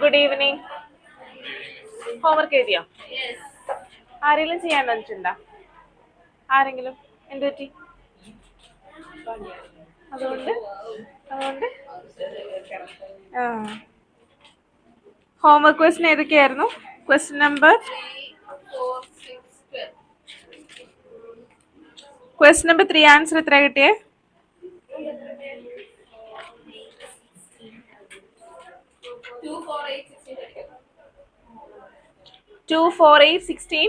Good evening. Homework എഴുതിയോ? ആരെങ്കിലും ചെയ്യാൻ തന്നിട്ടുണ്ടോ? ആരെങ്കിലും? എന്ത് പറ്റി? അതുകൊണ്ട് ഹോംവർക്ക് ക്വസ്റ്റ്യൻ ഏതൊക്കെയായിരുന്നു? ക്വസ്റ്റ്യൻ നമ്പർ 3 ആൻസർ എത്ര കിട്ടിയേ? 2, 4, 8, 16,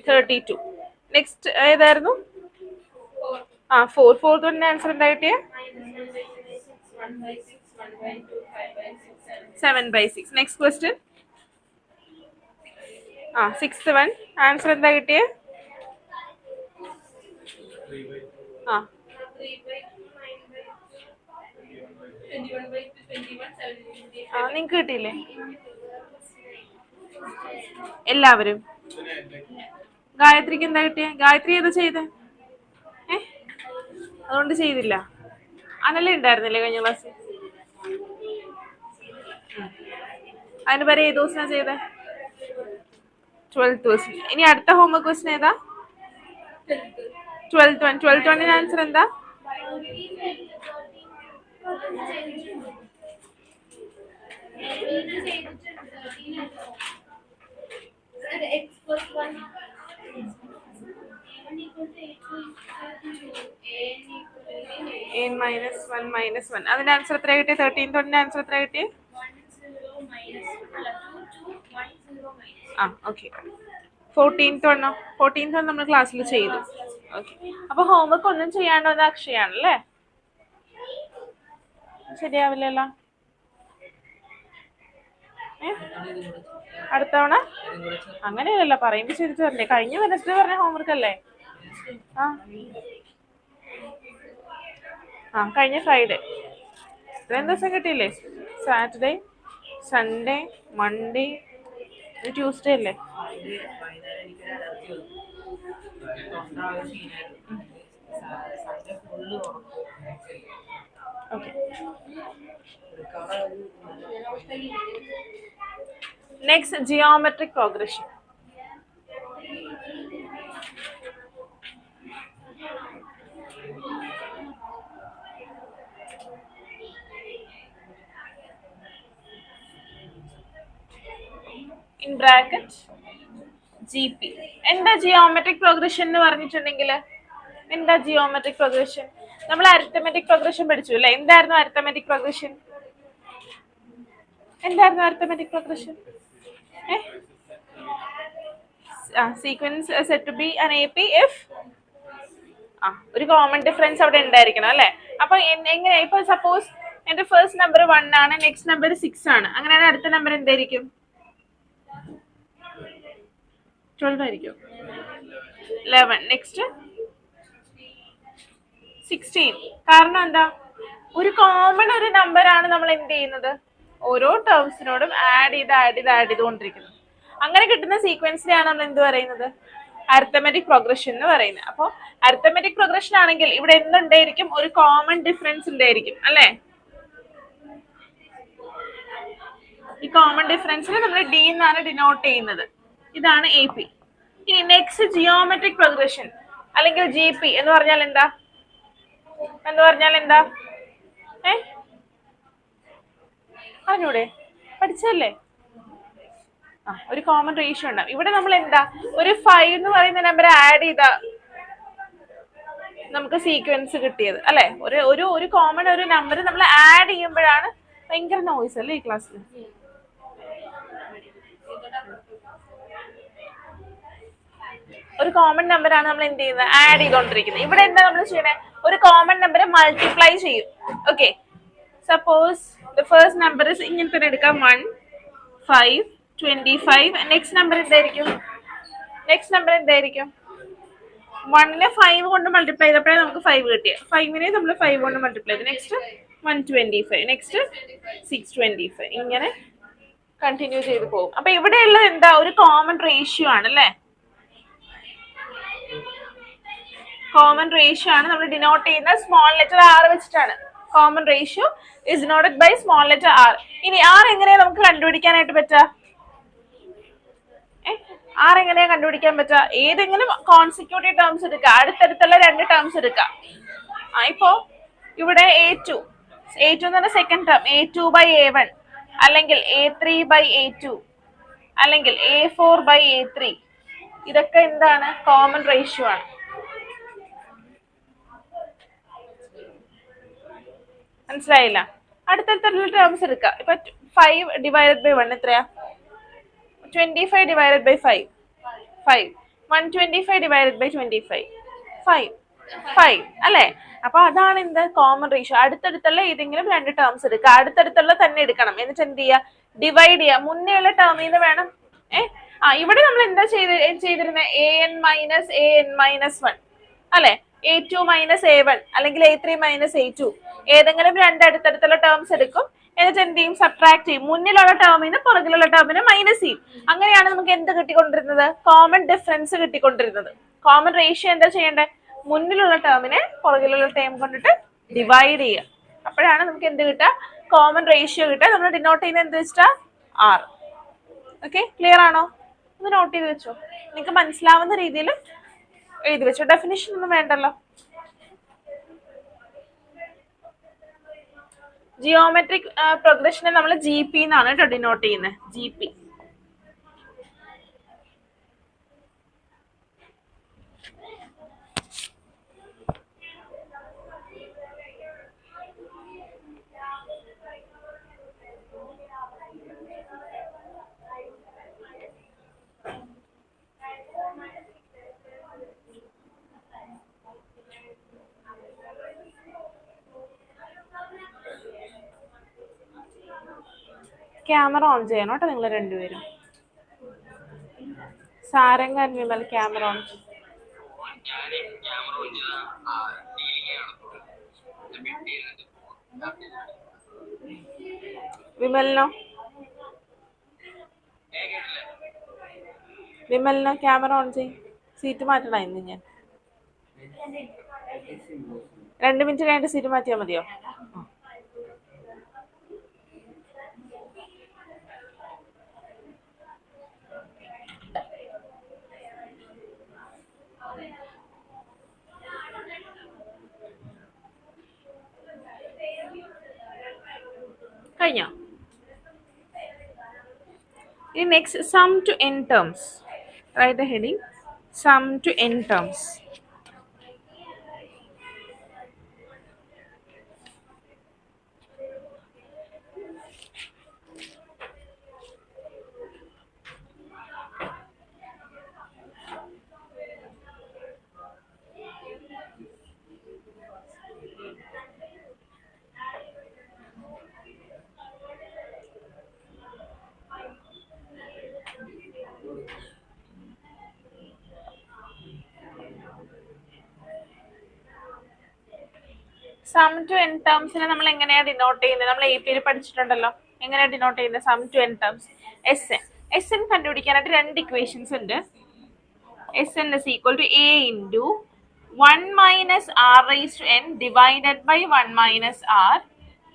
32. നെക്സ്റ്റ് ഏതായിരുന്നു? 4. ഫോർത്ത് വണ്ണിന്റെ ആൻസർ എന്താ കിട്ടിയേ? 7/6. Next question. Sixth one answer എന്താ കിട്ടിയേ? നിങ്ങക്ക് കിട്ടിയില്ലേ എല്ലാവരും? ഗായത്രിക്ക് എന്താ കിട്ടിയേ? ഗായത്രി ഏതാ ചെയ്തേ? അതുകൊണ്ട് ചെയ്തില്ല. അനല ഉണ്ടായിരുന്നില്ലേ കഴിഞ്ഞ ക്ലാസ്? അതിന് പകരം ഏത് ദിവസമാണ് ചെയ്തേ? 12th ദിവസം. ഇനി അടുത്ത ഹോംവർക്ക് ക്വസ്റ്റ്യൻ ഏതാ? 12th one. 12th one answer എന്താ? n-1 അതിന്റെ ആൻസർ എത്ര കിട്ടിയ? 13th one ആൻസർ എത്ര കിട്ടിയ? ഓക്കെ. 14th one നമ്മൾ ക്ലാസ്സിൽ ചെയ്തു. ഓക്കെ. അപ്പൊ ഹോംവർക്ക് ഒന്നും ചെയ്യാണ്ടോ? അത് അക്ഷയാണല്ലേ? ശരിയാവില്ലല്ലോ. അടുത്ത തവണ അങ്ങനെയല്ല, പറയുമ്പോ ചെയ്തിട്ട് വരണ്ടേ? കഴിഞ്ഞ വെനസ്ഡേ പറഞ്ഞ ഹോംവർക്ക് അല്ലേ? കഴിഞ്ഞ ഫ്രൈഡേ. ഇത്രയും ദിവസം കിട്ടിയില്ലേ? സാറ്റർഡേ, സൺഡേ, മൺഡേ, ട്യൂസ്ഡേ അല്ലേ? Okay. Next geometric progression. In bracket GP. എന്താ ജിയോമെട്രിക് പ്രോഗ്രഷൻ എന്ന് പറഞ്ഞിട്ടുണ്ടെങ്കിൽ എന്താ ജിയോമെട്രിക് പ്രോഗ്രഷൻ? നമ്മൾ അരിത്തമെറ്റിക് പ്രോഗ്രഷൻ പഠിച്ചു അല്ലേ? എന്തായിരുന്നു arithmetic progression? Sequence set to be an AP if ഒരു കോമൺ ഡിഫറൻസ് അവിടെ ഉണ്ടായിരിക്കണം അല്ലെ? അപ്പൊ എങ്ങനെ? ഇപ്പൊ സപ്പോസ് എന്റെ ഫസ്റ്റ് നമ്പർ 1 ആണ്, നെക്സ്റ്റ് നമ്പർ 6 ആണ്. അങ്ങനെയാണ് അടുത്ത നമ്പർ എന്തായിരിക്കും? 12 ആയിരിക്കും. 11. നെക്സ്റ്റ് 16. കാരണം എന്താ? ഒരു കോമൺ ഒരു നമ്പർ ആണ് നമ്മൾ എന്ത് ചെയ്യുന്നത്? ഓരോ ടേംസിനോടും ആഡ് ചെയ്തുകൊണ്ടിരിക്കുന്നത്. അങ്ങനെ കിട്ടുന്ന സീക്വൻസിനെയാണ് നമ്മൾ എന്ത് പറയുന്നത്? അരിത്തമെറ്റിക് പ്രോഗ്രഷൻ എന്ന് പറയുന്നത്. അപ്പോൾ അരിത്തമെറ്റിക് പ്രോഗ്രഷൻ ആണെങ്കിൽ ഇവിടെ എന്തുണ്ടായിരിക്കും? ഒരു കോമൺ ഡിഫറൻസ് ഉണ്ടായിരിക്കും അല്ലെ? ഈ കോമൺ ഡിഫറൻസിനെ നമ്മൾ D എന്നാണ് ഡിനോട്ട് ചെയ്യുന്നത്. ഇതാണ് AP. ഇനി നെക്സ്റ്റ് ജിയോമെട്രിക് പ്രോഗ്രഷൻ അല്ലെങ്കിൽ GP എന്ന് പറഞ്ഞാൽ എന്താ? അറിഞ്ഞൂടെ? പഠിച്ചല്ലേ? ഒരു കോമൺ റേഷ്യോ ഉണ്ടാവും. ഇവിടെ നമ്മൾ എന്താ? ഒരു 5 എന്ന് പറയുന്ന നമ്പർ ആഡ് ചെയ്താ നമുക്ക് സീക്വൻസ് കിട്ടിയത് അല്ലെ? ഒരു കോമൺ ഒരു നമ്പർ നമ്മൾ ആഡ് ചെയ്യുമ്പോഴാണ്. ഭയങ്കര നോയ്സ് അല്ലേ ഈ ക്ലാസ്സിൽ? ഒരു കോമൺ നമ്പർ ആണ് നമ്മൾ എന്ത് ചെയ്യുന്നത്? ആഡ് ചെയ്തോണ്ടിരിക്കുന്നത്. ഇവിടെ എന്താ നമ്മൾ ചെയ്യണേ? ഒരു കോമൺ നമ്പർ മൾട്ടിപ്ലൈ ചെയ്യും. Okay. Suppose the first number ഇങ്ങനെ തന്നെ എടുക്കാം. 1, 5, 25. നെക്സ്റ്റ് നമ്പർ എന്തായിരിക്കും? നെക്സ്റ്റ് നമ്പർ എന്തായിരിക്കും? 1നെ 5 കൊണ്ട് മൾട്ടിപ്ലൈ ചെയ്തപ്പോഴേ നമുക്ക് 5 കിട്ടിയ 5നെ നമ്മൾ 5 കൊണ്ട് മൾട്ടിപ്ലൈ ചെയ്തു. നെക്സ്റ്റ് 125, നെക്സ്റ്റ് 625, ഇങ്ങനെ കണ്ടിന്യൂ ചെയ്ത് പോകും. അപ്പൊ ഇവിടെയുള്ളത് എന്താ? ഒരു കോമൺ റേഷ്യോ ആണ് അല്ലേ? കോമൺ റേഷ്യോ ആണ് നമ്മൾ ഡിനോട്ട് ചെയ്യുന്ന സ്മോൾ ലെറ്റർ ആർ വെച്ചിട്ടാണ്. Common ratio is denoted by small letter R. ഇനി ആർ എങ്ങനെയാ നമുക്ക് കണ്ടുപിടിക്കാനായിട്ട് പറ്റുക? ആർ എങ്ങനെയാ കണ്ടുപിടിക്കാൻ പറ്റുക? ഏതെങ്കിലും കോൺസിക്യൂട്ടീവ് ടേംസ് എടുക്കുക, അടുത്തടുത്തുള്ള 2 ടേംസ് എടുക്കുക. ഇപ്പോ ഇവിടെ A2 എന്ന് പറഞ്ഞ സെക്കൻഡ് ടേം, A2/A1 അല്ലെങ്കിൽ A3/A2 അല്ലെങ്കിൽ A4/A3, ഇതൊക്കെ എന്താണ്? കോമൺ റേഷ്യോ ആണ്. മനസ്സിലായില്ല? അടുത്തടുത്തുള്ള ടേംസ് എടുക്കുക. ഇപ്പൊ 5/1 എത്രയാ? 25/5, 5. 125/25, 5 അല്ലേ? അപ്പൊ അതാണ് എന്ത്? Common ratio. അടുത്തടുത്തുള്ള ഏതെങ്കിലും 2 ടേംസ് എടുക്കുക, അടുത്തടുത്തുള്ള തന്നെ എടുക്കണം. എന്നിട്ട് എന്ത് ചെയ്യുക? ഡിവൈഡ് ചെയ്യുക. മുന്നേ ഉള്ള ടേമിൽ നിന്ന് വേണം. ഇവിടെ നമ്മൾ എന്താ ചെയ്തിരുന്നത്? an-1 അല്ലെ? A2-A1 അല്ലെങ്കിൽ A3-A2, ഏതെങ്കിലും 2 അടുത്തടുത്തുള്ള ടേംസ് എടുക്കും. എന്നിട്ട് എന്ത് ചെയ്യും? സബ്ട്രാക്ട് ചെയ്യും. മുന്നിലുള്ള ടേമിന് പുറകിലുള്ള ടേമിന് മൈനസ് ചെയ്യും. അങ്ങനെയാണ് നമുക്ക് എന്ത് കിട്ടിക്കൊണ്ടിരുന്നത്? കോമൺ ഡിഫറൻസ് കിട്ടിക്കൊണ്ടിരുന്നത്. കോമൺ റേഷ്യോ എന്താ ചെയ്യേണ്ടത്? മുന്നിലുള്ള ടേമിനെ പുറകിലുള്ള ടേം കൊണ്ടിട്ട് ഡിവൈഡ് ചെയ്യുക. അപ്പോഴാണ് നമുക്ക് എന്ത് കിട്ടുക? കോമൺ റേഷ്യോ കിട്ടുക. നമ്മൾ ഡിനോട്ട് ചെയ്യുന്നത് എന്ത് വെച്ചിട്ടാ? ആർ. ഓക്കെ, ക്ലിയർ ആണോ? ഒന്ന് നോട്ട് ചെയ്ത് വെച്ചോ. നിങ്ങൾക്ക് മനസ്സിലാവുന്ന രീതിയിൽ എഴുതി വെച്ചോ. ഡെഫിനിഷൻ ഒന്നും വേണ്ടല്ലോ. ജിയോമെട്രിക് പ്രോഗ്രഷനെ നമ്മൾ GP എന്നാണ് കേട്ടോ ഡിനോട്ട് ചെയ്യുന്നത്. GP. ക്യാമറ ഓൺ ചെയ്യണം കേട്ടോ നിങ്ങൾ രണ്ടുപേരും. Saranga and Vimal camera on. വിമലിനോ? വിമലിനോ ക്യാമറ ഓൺ ചെയ്യും. സീറ്റ് മാറ്റണമായിരുന്നു ഞാൻ. 2 മിനിറ്റ് കഴിഞ്ഞിട്ട് സീറ്റ് മാറ്റിയാൽ മതിയോ? കഴിഞ്ഞോ? ഇനി next sum to n terms. Write the heading sum to n terms. Sum to n ടേംസിനെ നമ്മൾ എങ്ങനെയാ ഡിനോട്ട് ചെയ്യുന്നത്? നമ്മൾ AP പഠിച്ചിട്ടുണ്ടല്ലോ. എങ്ങനെയാ ഡിനോട്ട് ചെയ്യുന്നത് sum to n terms? SN കണ്ടുപിടിക്കാനായിട്ട് 2 ഇക്വേഷൻസ് ഉണ്ട്. SN is equal to A into 1 minus R raised to n divided by 1 minus R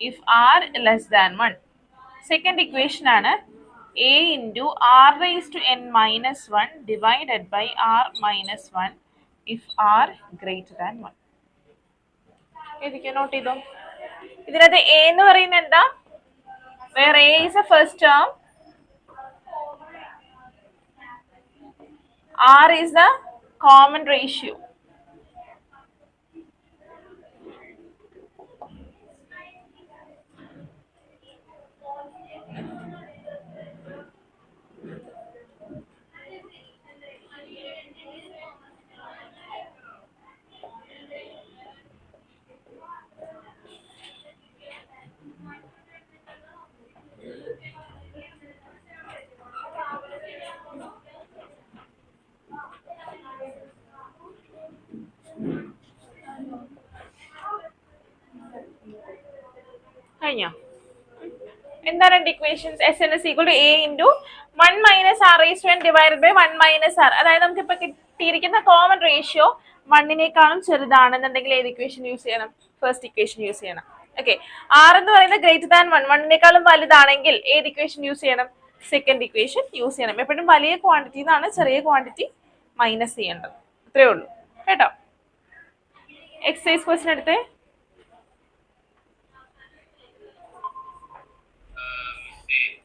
if R less than 1. Second equation ആണ് A into R raised to n minus 1 divided by R minus 1 if R greater than 1. ഇതൊക്കെ not ചെയ്തോ. ഇതിനകത്ത് A എന്ന് പറയുന്നത് എന്താ? Where A is the first term, R is the common ratio. കഴിഞ്ഞോ? എന്താണ് രണ്ട് equations? S N S equal to A into 1 minus R raise to N divided by 1 minus R. അതായത് നമുക്ക് ഇപ്പൊ കിട്ടിയിരിക്കുന്ന കോമൺ റേഷ്യോ 1-നേക്കാളും ചെറുതാണെന്നുണ്ടെങ്കിൽ ഏത് ഇക്വേഷൻ യൂസ് ചെയ്യണം? ഫസ്റ്റ് ഇക്വേഷൻ യൂസ് ചെയ്യണം. ഓക്കെ, ആർ എന്ന് പറയുന്നത് ഗ്രേറ്റർ ദാൻ 1, 1-നേക്കാളും വലുതാണെങ്കിൽ ഏത് ഇക്വേഷൻ യൂസ് ചെയ്യണം? സെക്കൻഡ് ഇക്വേഷൻ യൂസ് ചെയ്യണം. എപ്പോഴും വലിയ ക്വാണ്ടിറ്റി നിന്നാണ് ചെറിയ ക്വാണ്ടിറ്റി മൈനസ് ചെയ്യേണ്ടത്. ഇത്രയേ ഉള്ളൂ കേട്ടോ. എക്സസൈസ് ക്വസ്റ്റ്യൻ എടുത്തേ.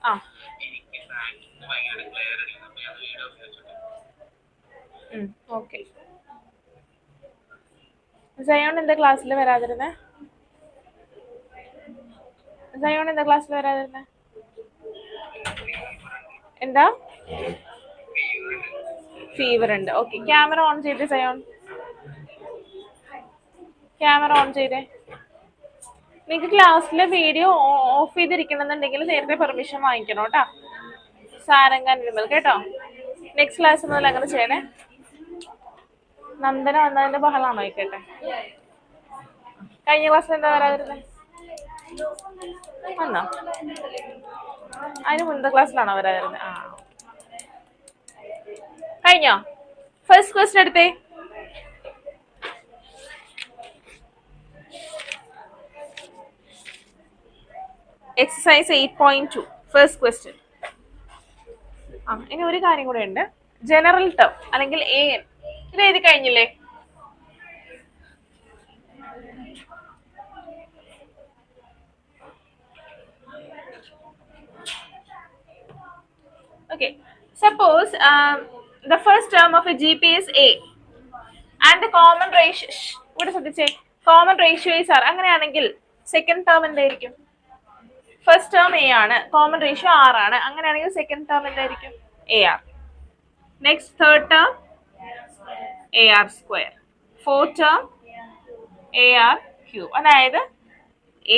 ആ ഓക്കെ. സയോൺ എന്താ ക്ലാസ്സിൽ വരാതിരുന്നേ? സയോൺ എന്താ ക്ലാസ്സിൽ വരാതിരുന്നേ? എന്താ? ഫീവർ ഉണ്ട്. ഓക്കെ, ക്യാമറ ഓൺ ചെയ്തേ സയോൺ. ക്യാമറ ഓൺ ചെയ്തേ. നിങ്ങൾക്ക് ക്ലാസ്സിലെ വീഡിയോ ഓഫ് ചെയ്തിരിക്കണമെന്നുണ്ടെങ്കിൽ നേരത്തെ പെർമിഷൻ വാങ്ങിക്കണം കേട്ടോ. സാരംഗാൻ വിമൽ കേട്ടോ. നെക്സ്റ്റ് ക്ലാസ് മുതൽ അങ്ങനെ ചെയ്യണേ. നന്ദന വന്നതിന്റെ ബഹളാണോ കേട്ടെ? കഴിഞ്ഞ ക്ലാസ്സിൽ എന്താ വരാതിരുന്നേ? വന്നോ? അതിന് മുന്നത്തെ ക്ലാസ്സിലാണോ വരാതിരുന്നത്? ആ കഴിഞ്ഞോ? ഫസ്റ്റ് ക്വസ്റ്റ്യൻ എടുത്തേ. Exercise 8.2 first question. ഇനി ഒരു കാര്യം കൂടെ ഉണ്ട്. ജനറൽ ടേം അല്ലെങ്കിൽ AN ഇത് എഴുതി കഴിഞ്ഞില്ലേ? Okay, suppose the first term of a GP is A and the common ratio ഇവിടെ ശ്രദ്ധിച്ചേ, common ratio is R. അങ്ങനെയാണെങ്കിൽ സെക്കൻഡ് ടേം എന്തായിരിക്കും? ഫസ്റ്റ് ടേം A ആണ്, കോമൺ റേഷ്യോ R ആണ്. അങ്ങനെയാണെങ്കിൽ സെക്കൻഡ് ടേം എന്തായിരിക്കും? AR. Next third term AR², fourth term AR³ അതായത്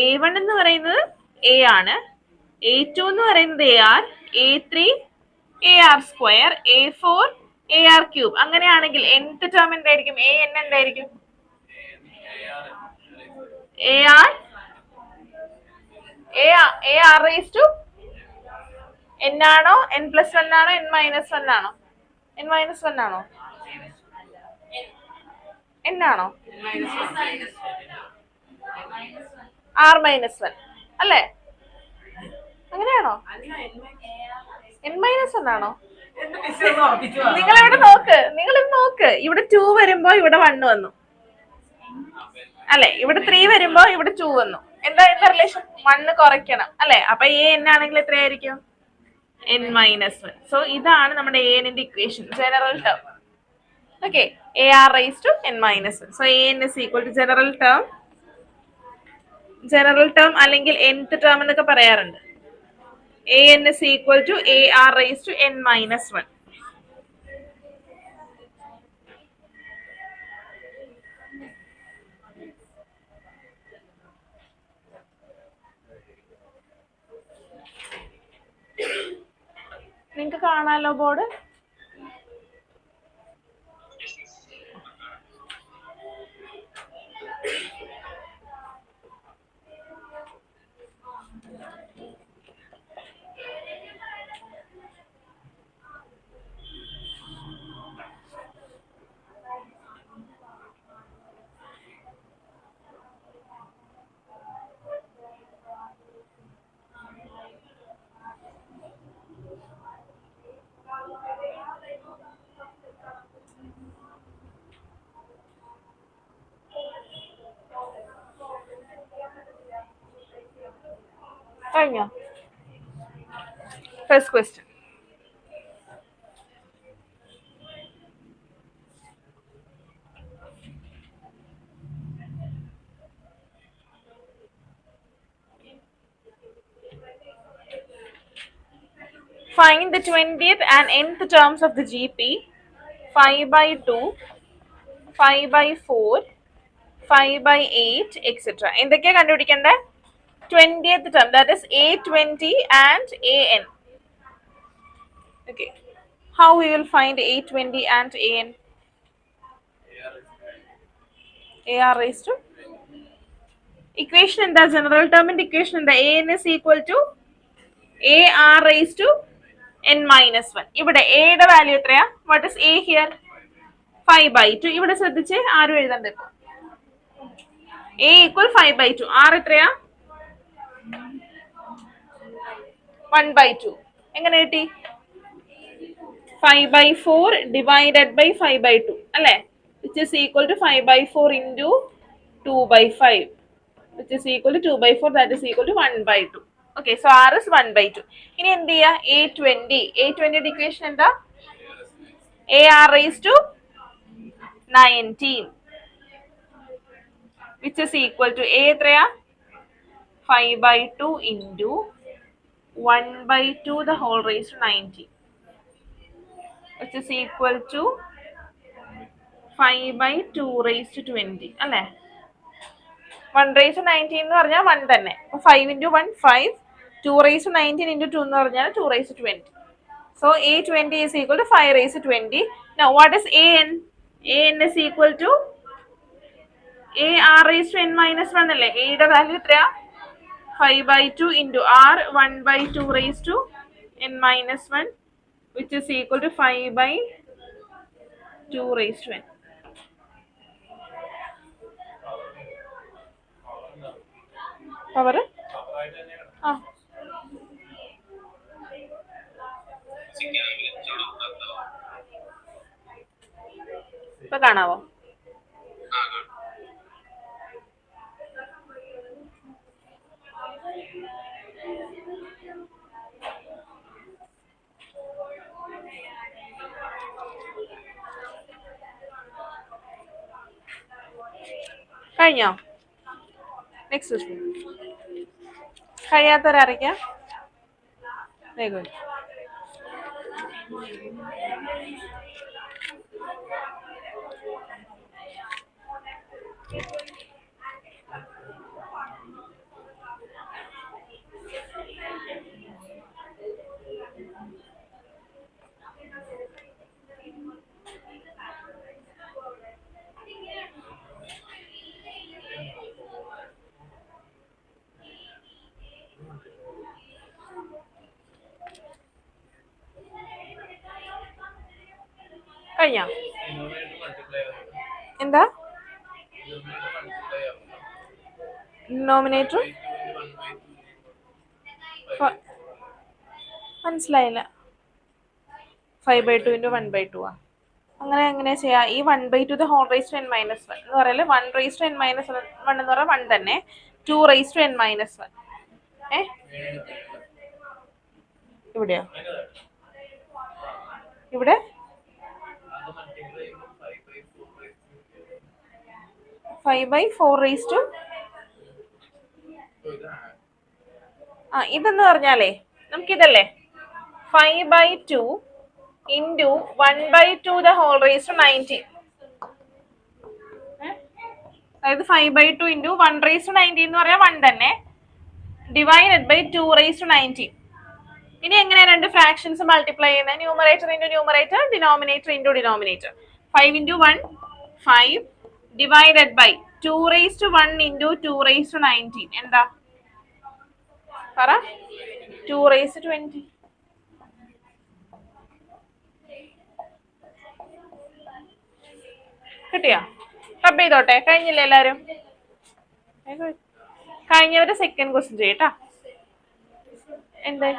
A1 എന്ന് പറയുന്നത് A ആണ്, A2 എന്ന് പറയുന്നത് AR, A3 AR², A4 AR³ അങ്ങനെയാണെങ്കിൽ nth ടേം എന്തായിരിക്കും? AN എന്തായിരിക്കും? AR raised to n ആണോ, n+1 ആണോ, n-1 ആണോ? n-1 ആണോ? n ആണോ? R-1 അല്ലേ? അങ്ങനെയാണോ? n-1 ആണോ? നിങ്ങൾ ഇവിടെ നോക്ക്, ഇവിടെ 2 വരുമ്പോ ഇവിടെ 1 വന്നു അല്ലെ? ഇവിടെ 3 വരുമ്പോ ഇവിടെ 2 വന്നു. എന്താ റിലേഷൻ? 1 കുറയ്ക്കണം അല്ലെ? അപ്പൊ AN ആണെങ്കിൽ എത്രയായിരിക്കും? n-1. സോ ഇതാണ് നമ്മുടെ ANന്റെ equation, general term. Okay, AR raised to n-1. So AN is equal to general term അല്ലെങ്കിൽ nth ടേം എന്നൊക്കെ പറയാറുണ്ട്. AN is equal to AR raised to n-1. നിങ്ങൾക്ക് കാണാലോ ബോർഡ്? കഴിഞ്ഞോ? First question. Find the 20th and nth terms of the GP. 5/2, 5/4, 5/8, etc. എന്തൊക്കെയാ കണ്ടുപിടിക്കണ്ടേ? 20th term, that is A20 and AN. Okay, how we will find A20 and AN? AR raised to equation എന്താ? General ടേമിന്റെ equation എന്താ? A N is equal to A R raise to n minus 1. ഇവിടെ എയുടെ value എത്രയാ? What is A here? 5/2. ഇവിടെ ശ്രദ്ധിച്ച് ആരും എഴുതണ്ട ഇപ്പൊ. A equal 5/2. ആർ എത്രയാ? 1/2. എങ്ങനെ കിട്ടി? 5/4 divided by 5/2 അല്ലേ? which is equal to 5/4 into 2/5 which is equal to 2/4, that is equal to 1/2. Okay, so R is 1/2. ഇനി എന്ത് ചെയ്യാ? A20 ഇക്വേഷൻ എന്താ? AR raised to 19 which is equal to A എത്രയാ? 5/2 into 1/2 the whole raised to 19 which is equal to 5/2 raised to 20 അല്ലേ? 1 raised to 19 എന്ന് പറഞ്ഞാൽ 1 തന്നെ. 5 into 1 5, 2 raised to 19 into 2 എന്ന് പറഞ്ഞാൽ 2 raised to 20. So A20 is equal to 5 raised to 20. Now what is AN? AN is equal to AR raised to n minus 1 അല്ലേ? എയുടെ value എത്രയാ? 5/2 into R 1/2 raised to n minus 1 which is equal to 5/2 raised to n. Power ആ ഇപ്പൊ കാണാവോ? കഴിഞ്ഞോ? Next question. കഴിയാത്തവരറിയിക്കാം. Very good. കഴിഞ്ഞോ? എന്താ? ഡിനോമിനേറ്റർ മനസ്സിലായില്ല. 5/2 into 1/2 ആ. അങ്ങനെ ചെയ്യാം. ഈ 1/2 the whole raised to n minus 1 എന്ന് പറയല് 1 raised to n minus 1 എന്ന് പറഞ്ഞാൽ 1 തന്നെ. 2 raised to n minus 1. ഇവിടെയോ? ഇവിടെ 5/4 raised to ഇതെന്ന് പറഞ്ഞാലേ നമുക്കിതല്ലേ 5/2 into 1/2 the whole raised to 90. അതായത് 5/2 into 1 raised to 90 എന്ന് പറയാൻ 1 തന്നെ divided by 2 raised to 90. ഇനി എങ്ങനെയാ രണ്ട് ഫ്രാക്ഷൻസ് മൾട്ടിപ്ലൈ ചെയ്യുന്നത്? Numerator into numerator, denominator into denominator. 5 into 1 5 divided by 2 raised to 1 into 2 raised to 19. എന്താ പറ? 2 raised to 20. കിട്ടിയോ? റബ്ബ് ചെയ്തോട്ടെ. കഴിഞ്ഞില്ലേ എല്ലാരും? കഴിഞ്ഞവര് സെക്കൻഡ് ക്വസ്റ്റ്യൻ ചെയ്യട്ടാ. എന്ത്?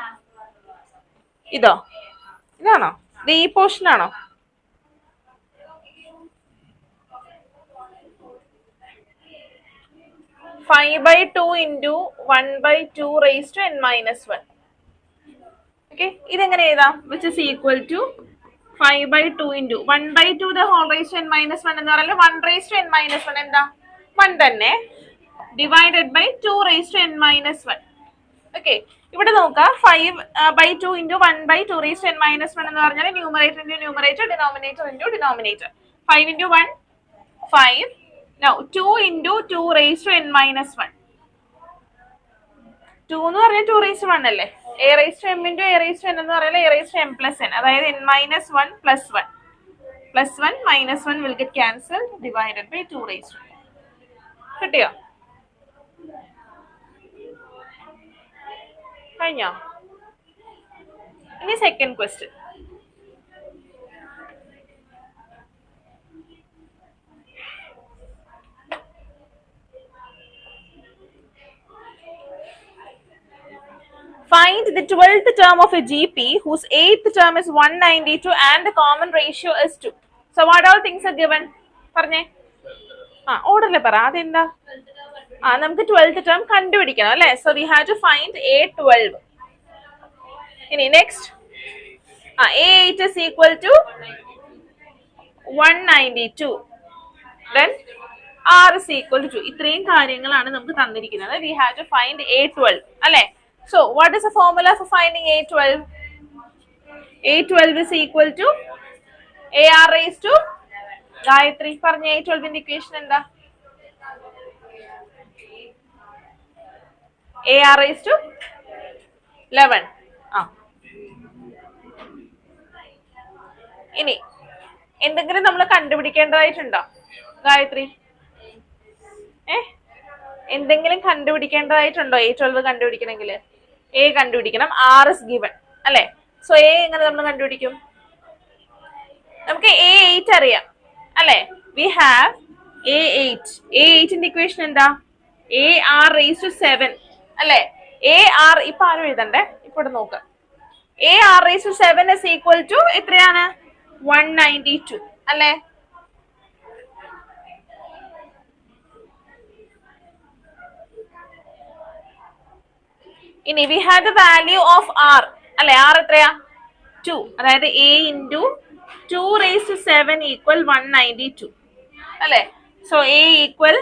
ഇതാണോ? ഇത് ഈ പോർഷൻ ആണോ? Five by two into 1/2 raised to n minus 1. Okay, ഇതെങ്ങനെ എഴുതാം? Which is equal to 5/2 into 1/2 the whole raised to n minus 1 എന്ന് പറയുന്നത് 1 raised to n minus 1 എന്താ 1 തന്നെ divided by 2 raised to n minus 1. Okay, ഇവിടെ നോക്കാം 5/2 into 1/2 raised to n minus 1 എന്ന് പറഞ്ഞാൽ numerator into numerator, denominator into denominator. 5 into 1 5. Now 2 into 2 raised to n minus 1. 2 എന്ന് പറഞ്ഞാൽ 2 raised to 1 അല്ലേ? a raised to m into a raised to n എന്ന് പറഞ്ഞാൽ a raised to m plus n. അതായത് n minus 1 plus 1 plus 1 minus 1 will get cancelled divided by 2 raised to n. കിട്ടിയോ? കഴിഞ്ഞോ? ഇനി second question. Find the 12th term of a GP whose 8th term is 192 and the common ratio is 2. So what all things are given? പറഞ്ഞേ. ഓർഡറിൽ പറ. അതെന്താ? നമുക്ക് 12th term കണ്ടുപിടിക്കണം അല്ലേ? So we have to find A12. ഇനി next A8 is equal to 192. Then R is equal to 2. ഇത്രയും കാര്യങ്ങളാണ് നമുക്ക് തന്നിരിക്കുന്നത്. We have to find A12 അല്ലേ? So what is the formula for finding A12? A12 is equal to AR raised to Gayatri. പറഞ്ഞ A12 ന്റെ equation എന്താ? AR raised to 11. ഇനി എന്തെങ്കിലും നമ്മൾ കണ്ടുപിടിക്കേണ്ടതായിട്ടുണ്ടോ ഗായത്രി? എന്തെങ്കിലും കണ്ടുപിടിക്കേണ്ടതായിട്ടുണ്ടോ? A12 കണ്ടുപിടിക്കണമെങ്കിൽ A കണ്ടുപിടിക്കണം. R is given അല്ലെ? സോ A എങ്ങനെ നമ്മൾ കണ്ടുപിടിക്കും? നമുക്ക് A8 അറിയാം അല്ലെ? We have A8. A8ന്റെ ഇക്വേഷൻ എന്താ? AR raised to 7 അല്ലെ? AR ഇപ്പൊ ആരും എഴുതണ്ടേ, ഇപ്പൊ നോക്ക്. AR raised to 7 is equal to എത്രയാണ്? 192 അല്ലെ? ഇനി we have the value of R അല്ലെ? R എത്രയാ? 2. അതായത് A into 2 raised to 7 equal 192 അല്ലെ? So A equal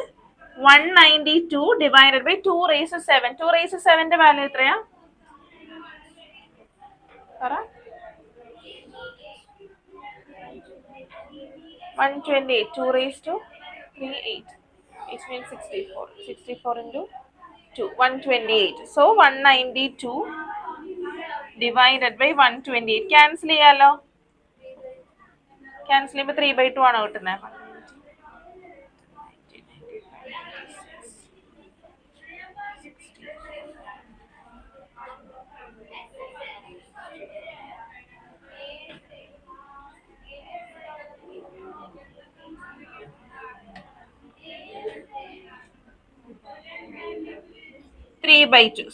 192 divided by 2 raised to 7. 2 raised to 7 ന്റെ വാല്യൂ എത്രയാ? പറ. 128. 2 raised to 3 8. Which means 64. 64 into 2. 128. So 192 divided by 128. Cancel ചെയ്യാലോ? Cancel ചെയ്യുമ്പോൾ 3/2 ആണോ കിട്ടുന്നത്?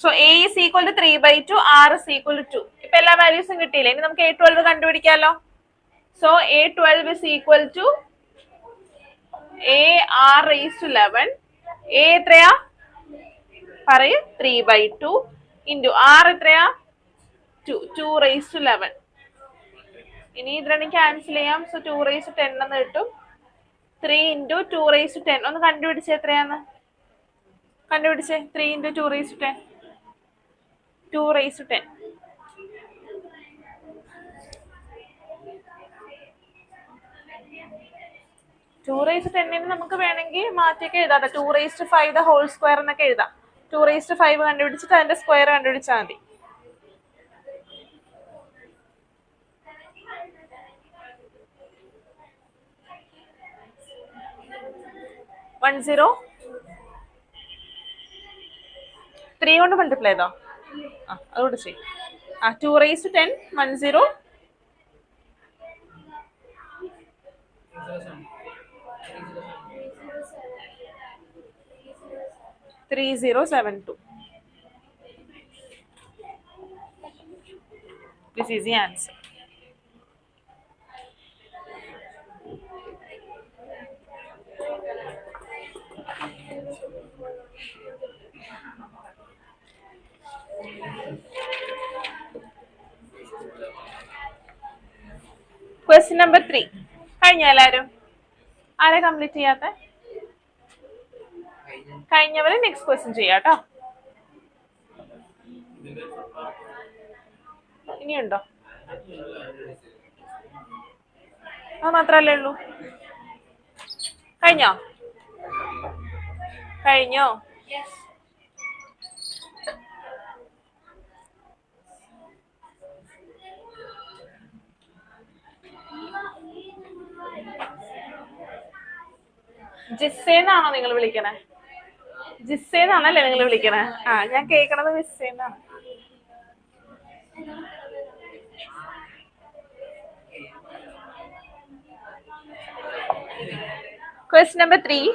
So A is equal to 3/2, R is equal to 2. ഇപ്പൊ എല്ലാ വാല്യൂസും കിട്ടിയില്ലേ? ഇനി നമുക്ക് A12 കണ്ടുപിടിക്കാലോ. So A12 is equal to AR raised to 11. A എത്രയാ പറയൂ? 3/2 into R എത്രയാ? 2. 2 raised to 11. ഇനി ഇത് രണ്ടും ക്യാൻസൽ ചെയ്യാം. So 2 raised to 10 എന്ന് കിട്ടും. 3 into 2 raised to 10. ഒന്ന് കണ്ടുപിടിച്ചേ എത്രയാന്ന്? കണ്ടുപിടിച്ചേ. 3 into 2 raised to 10. 2 raised to 10. Two raised to 10 നമുക്ക് വേണമെങ്കിൽ മാറ്റിയൊക്കെ എഴുതാം. 2 raised to 5 the whole square എന്നൊക്കെ എഴുതാം. 2 raised to 5 കണ്ടുപിടിച്ചിട്ട് അതിന്റെ സ്ക്വയർ കണ്ടുപിടിച്ചാൽ മതി. വൺ 0 3 കൊണ്ട് മൾട്ടിപ്ലൈ ചെയ്തോ? അതുകൊണ്ട് ചെയ്യും. 2 raised to 10 10 3072. This is the answer. Question number 3. കഴിഞ്ഞ എല്ലാരും? ആരെ കംപ്ലീറ്റ് ചെയ്യാത്ത? കഴിഞ്ഞവരെ നെക്സ്റ്റ് ക്വസ്റ്റ്യൻ ചെയ്യാട്ടോ. ഇനിയുണ്ടോ? അത് മാത്രല്ലേ ഉള്ളൂ? കഴിഞ്ഞോ? കഴിഞ്ഞോ? ജിസ്സേന്നാണോ നിങ്ങൾ വിളിക്കണേ? ജിസ്സേന്നാണല്ലേ നിങ്ങൾ വിളിക്കണേ? ഞാൻ കേൾക്കണത് മിസ്സേന്നാണ്. Question number 3.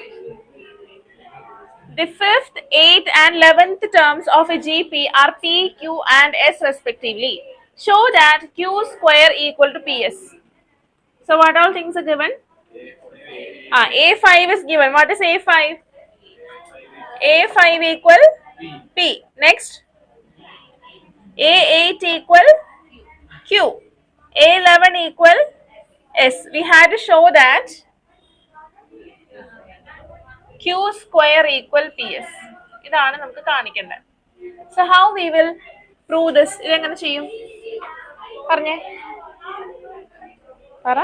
The 5th, 8th and 11th terms of a GP are P, Q and S respectively. Show that Q square equal to PS. So what all things are given? A5 is given. What is A5? A5 equal P. Next. A8 equal Q. A11 equal S. We had to show that Q square equal PS. ഇതാണ് നമുക്ക് കാണിക്കേണ്ടത്. So how we will prove this? ഇതെങ്ങനെ ചെയ്യും? പറഞ്ഞേ. പറ.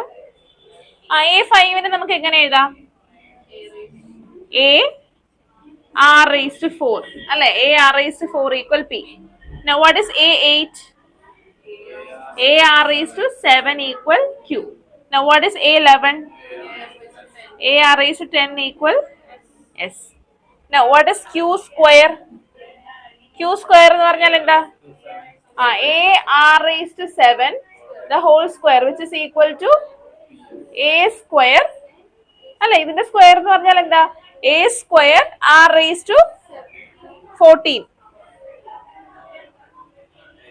A5 നമുക്ക് എങ്ങനെ എഴുതാം? A R raised to 4. അല്ലേ? A R raised to 4 equal P. Now what is A8? A R raised to 7 equal Q. Now what is A11? A R raised to 10 equal S. Now what is Q square? Q square എന്ന് പറഞ്ഞാൽ എന്താ? A R raised to 7 the whole square which is equal to A square. അല്ല ഇതിന്റെ square എന്ന് പറഞ്ഞാൽ എന്താ? A square R raised to 14.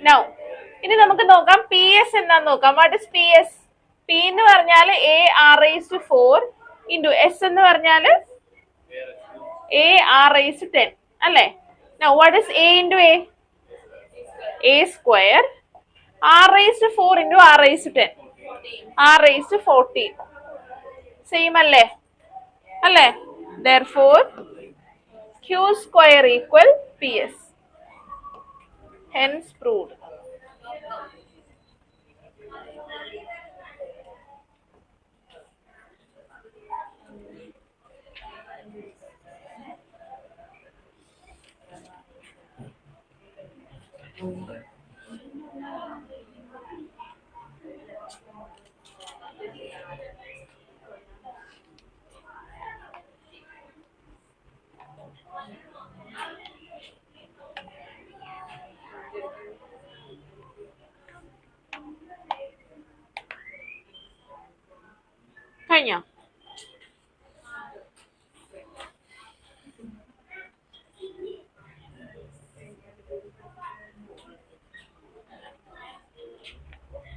Now ഇനി നമുക്ക് നോക്കാം പി എസ് എന്താന്ന് നോക്കാം. What is P S? P എന്ന് പറഞ്ഞാൽ A R raised to 4 into S എന്ന് പറഞ്ഞാൽ A R raised to 10 അല്ലേ? Now what is A into A? A square R raised to 4 into R raised to 10 R raised to 14. Same അല്ലേ? അല്ലേ? Therefore Q square equal PS. Hence proved. കഴിഞ്ഞോ?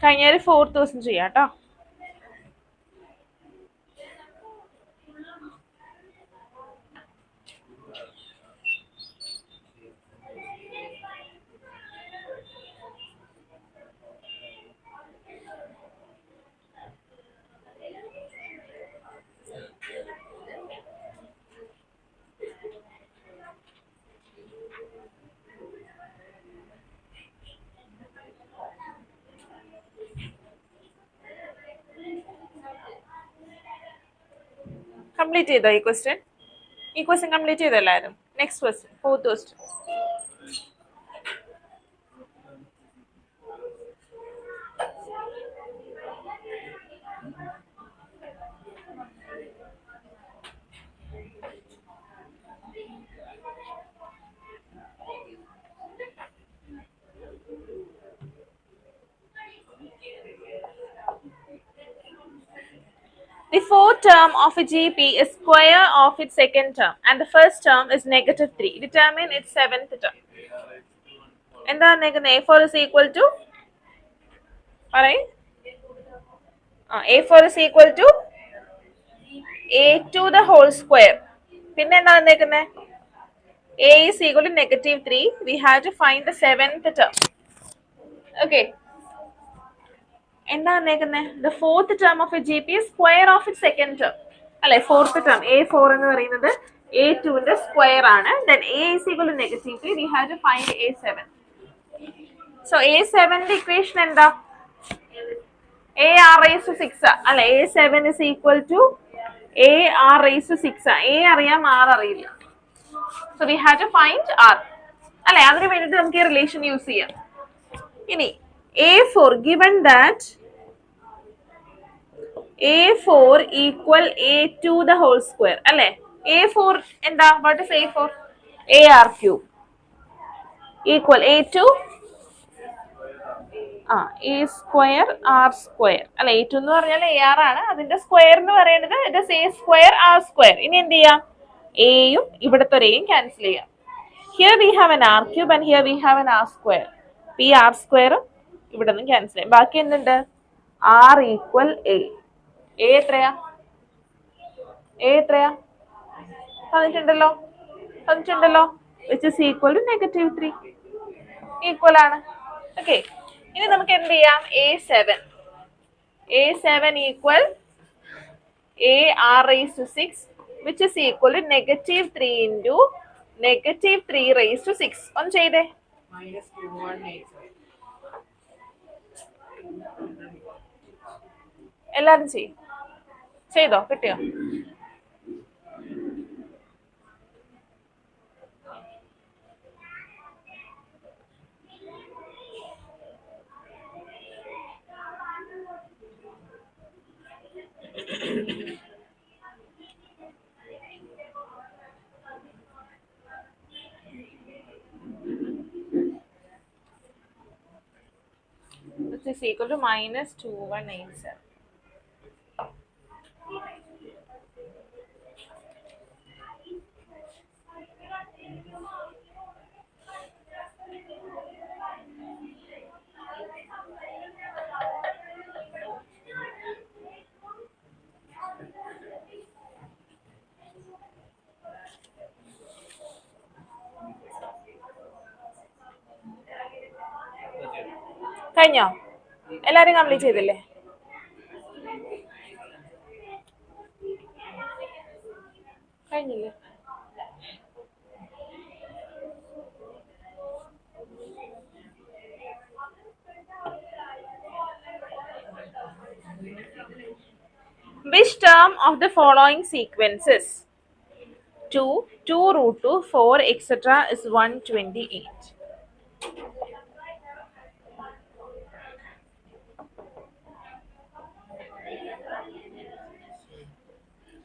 കഴിഞ്ഞാൽ 4th ദിവസം ചെയ്യാം കേട്ടോ. Complete ചെയ്തോ ഈ ക്വസ്റ്റ്യൻ? ഈ ക്വസ്റ്റ്യൻ കംപ്ലീറ്റ് ചെയ്തോ എല്ലാവരും? Next question, 4th question. The 4th term of a GP is square of its second term and the first term is -3. Determine its 7th term. എന്താണ് A4 is equal to പറയ്. A4 is equal to A2 the whole square. പിന്നെ എന്താ വന്നേക്കുന്നത്? A is equal to -3. We have to find the 7th term. Okay. എന്താ വന്നേക്കുന്നത്? The 4th term of a GP is square of its second term. അല്ലെ? 4th term A4 എന്ന് പറയുന്നത് A2ന്റെ square ആണ്. Then A is equal to -3. We have to find A7. So A7ന്റെ equation എന്താ? A R raised to 6 അല്ലെ? A7 is equal to A R raised to 6. A അറിയാം, R അറിയില്ല. So we have to find R. അല്ലെ? അതിന് വേണ്ടിയിട്ട് നമുക്ക് ഈ റിലേഷൻ യൂസ് ചെയ്യാം. ഇനി A4 given that A4 equal A2 the whole square അല്ലെ? A4 എന്താ? What is A4? AR cube equal A2 A square R square അല്ല, A2 എന്ന് പറഞ്ഞാൽ AR ആണ്, അതിന്റെ സ്ക്വയർ എന്ന് പറയുന്നത് it is A square R square. ഇനി എന്ത് ചെയ്യാം, എയും ഇവിടുത്തെ ഒരു എയും ക്യാൻസൽ ചെയ്യാം. Here we have N R cube and here we have N R square. ഈ ആർ സ്ക്വയറും ഇവിടെ നിന്ന് ക്യാൻസൽ ചെയ്യാം. ബാക്കി എന്തുണ്ട്, ആർ ഈക്വൽ എ. എത്രയാ, എത്രയാ, തന്നിട്ടുണ്ടല്ലോ, തന്നിട്ടുണ്ടല്ലോ, which is equal to -3. Equal ആണ്. ഓക്കെ, ഇനി നമുക്ക് എന്ത് ചെയ്യാം, A7 equal AR raised to 6 which is equal to -3 into -3 raised to 6. ഒന്ന് ചെയ്തേ, എല്ലാരും ചെയ്തോ, കിട്ടിയോ? Which is equal to -2187. കഴിഞ്ഞോ? എല്ലാരും കംപ്ലീറ്റ് ചെയ്തില്ലേ? കഴിഞ്ഞില്ലേ? Which term of the following sequences 2, 2√2, 4, etc. is 128?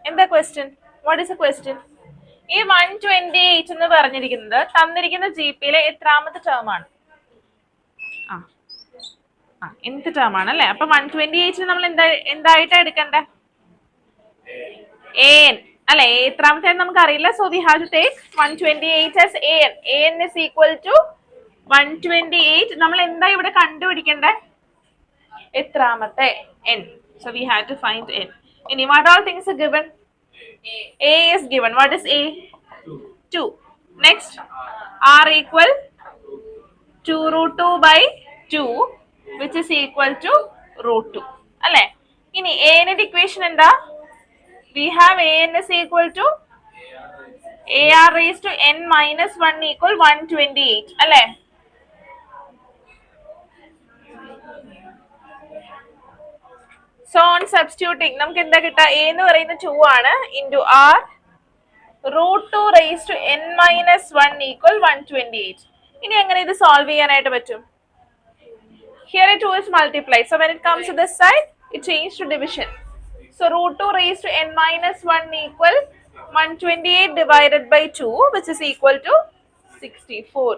എന്താ question? What is A question? ഈ 128 എന്ന് പറഞ്ഞിരിക്കുന്നത് തന്നിരിക്കുന്ന GPയിലെ എത്രാമത്തെ ടേം ആണ്? nth ടേം ആണ് അല്ലെ. അപ്പൊ 128 നമ്മൾ എന്തായിട്ടാ എടുക്കണ്ടേ? an അല്ലെ, എത്രാമത്തെ നമുക്ക് അറിയില്ല. So we have to take 128 as an. an is equal to 128. നമ്മൾ എന്താ ഇവിടെ കണ്ടുപിടിക്കണ്ടേ? എത്രാമത്തെ n. So we have to find n. ഇനി what all things are given? A is given. What is A? 2. Next, R equal 2√2 by 2 which is equal to √2 അല്ലെ. ഇനി A ന്റെ equation എന്താ? We have an is equal to AR raised to n minus 1 equal 128 അല്ലെ. So on substituting നമുക്ക് എന്താ കിട്ടുക? A എന്ന് പറയുന്നത് 2 ആണ് into R √2 raised to n minus 1 equal 128. ഇനി എങ്ങനെ ഇത് സോൾവ് ചെയ്യാനായിട്ട് പറ്റും? Here a 2 is multiplied. So when it comes to this side, it changes to division. So √2 raised to n minus 1 equal 128 divided by 2 which is equal to 64.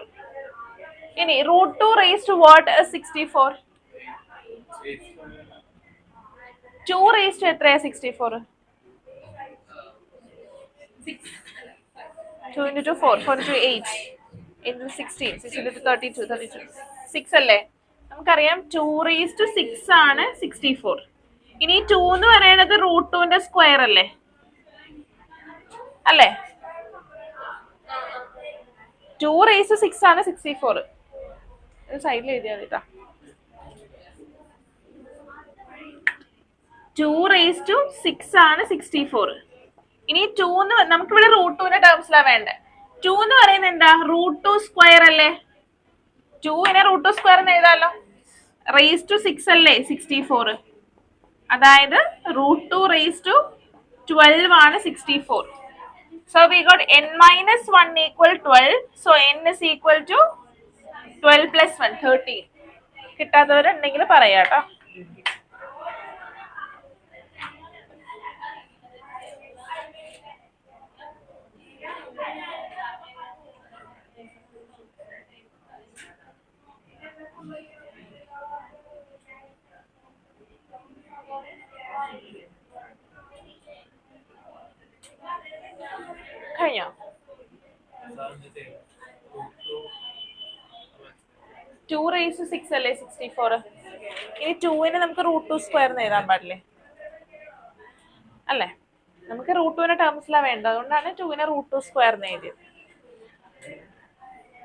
ഇനി √2 raised to what is 64? 2 raised to എത്രയാ 64? 2 into 2 4, 4 into 8 into 16, 6 into 32, 6 അല്ലേ. നമുക്കറിയാം 2 raised to 6 ആണ് 64. ഇനി 2 എന്ന് പറയുന്നത് √2ന്റെ square അല്ലേ, അല്ലേ? 2 raised to 6 ആണ് 64. സൈഡിൽ എഴുതിയാൽ മതി. 2 raised to 6 ആണ് 64. ഇനി 2 നമുക്കിവിടെ √2ന്റെ ടേംസിലാ വേണ്ടേ. 2 എന്ന് പറയുന്നത് എന്താ? √2 സ്ക്വയർ അല്ലേ. 2നെ √2 സ്ക്വയർ എന്ന് എഴുതാലോ. raised to 6 അല്ലേ 64. അതായത് √2 raised to 12 ആണ് 64. So we got n minus 1 equal 12. So n is equal to 12 plus 1 13. കിട്ടാത്തവരുണ്ടെങ്കിൽ പറയാട്ടോ. 2 റേസ് 6 അല്ലേ 64. ഇനി 2നെ നമുക്ക് √2² എഴുതാൻ പാടില്ലേ? അല്ലേ? നമുക്ക് √2ന്റെ ടേംസിലാണ് വേണ്ടത്, അതുകൊണ്ടാണ് 2നെ √2² എഴുതിയത്.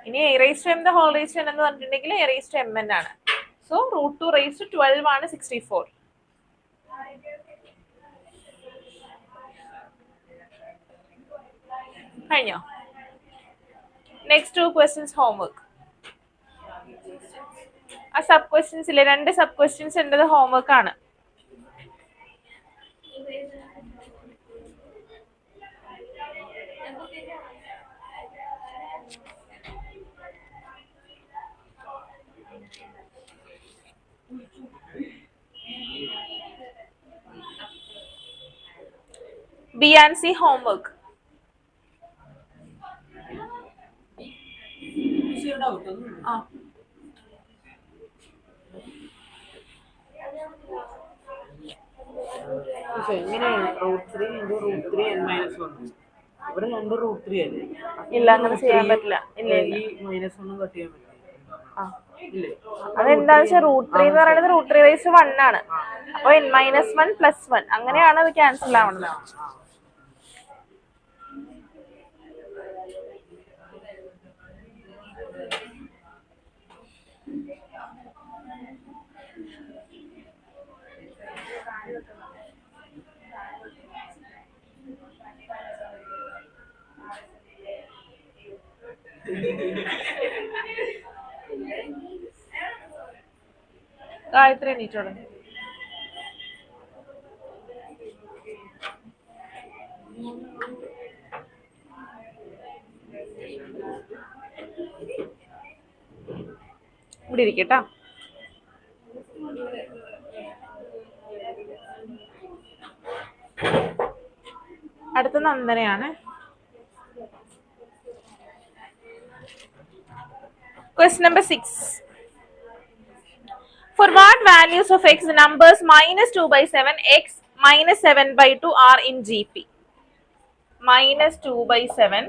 ഇനി a⁻m the whole raised n എന്ന് പറഞ്ഞിട്ടുണ്ടെങ്കിൽ a⁻mn ആണ്. സോ √2⁻12 ആണ് 64. കഴിഞ്ഞോ? Next 2 questions homework. ആ സബ് ക്വസ്റ്റ്യൻസ് ഇല്ലേ, 2 സബ് ക്വസ്റ്റ്യൻസ് ഉണ്ടത് ഹോംവർക്ക് ആണ്. B&C homework. ഇല്ല, അങ്ങനെ ചെയ്യാൻ പറ്റില്ല. അതെന്താണെന്ന് വെച്ചാൽ √3 എന്ന് പറയുന്നത് √3⁻1 ആണ്. അപ്പൊ n-1 + 1 അങ്ങനെയാണ് അത് ക്യാൻസൽ ആവുന്നത്. ഗായത്രി എണീറ്റോളൂ. ഇവിടെ ഇരിക്കട്ടാ. അടുത്ത നന്ദനയാണ്. Question number 6. For what values of x the numbers -2/7, x -7/2 are in GP? -2/7,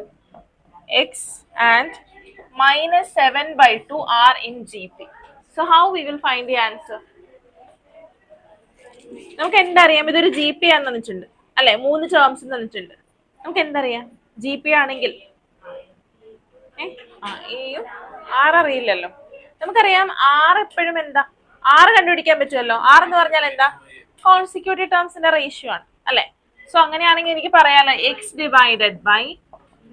x and -7/2 are in GP. So how we will find the answer? നമുക്ക് എന്തറിയാം, ഇതൊരു GP ആണെന്ന് തന്നിട്ടുണ്ട് അല്ലെ, 3 ടേംസ് തന്നിട്ടുണ്ട്. നമുക്ക് എന്തറിയാം GP ആണെങ്കിൽ? എയും 6 അറിയില്ലല്ലോ. നമുക്കറിയാം 6 എപ്പോഴും എന്താ, 6 കണ്ടുപിടിക്കാൻ പറ്റുമല്ലോ. 6 എന്ന് പറഞ്ഞാൽ എന്താ, കോൺസിക്യൂട്ടീവ് ടേംസിന്റെ റേഷ്യോ ആണ് അല്ലെ. സോ അങ്ങനെയാണെങ്കിൽ എനിക്ക് പറയാലോ x ഡിവൈഡഡ് ബൈ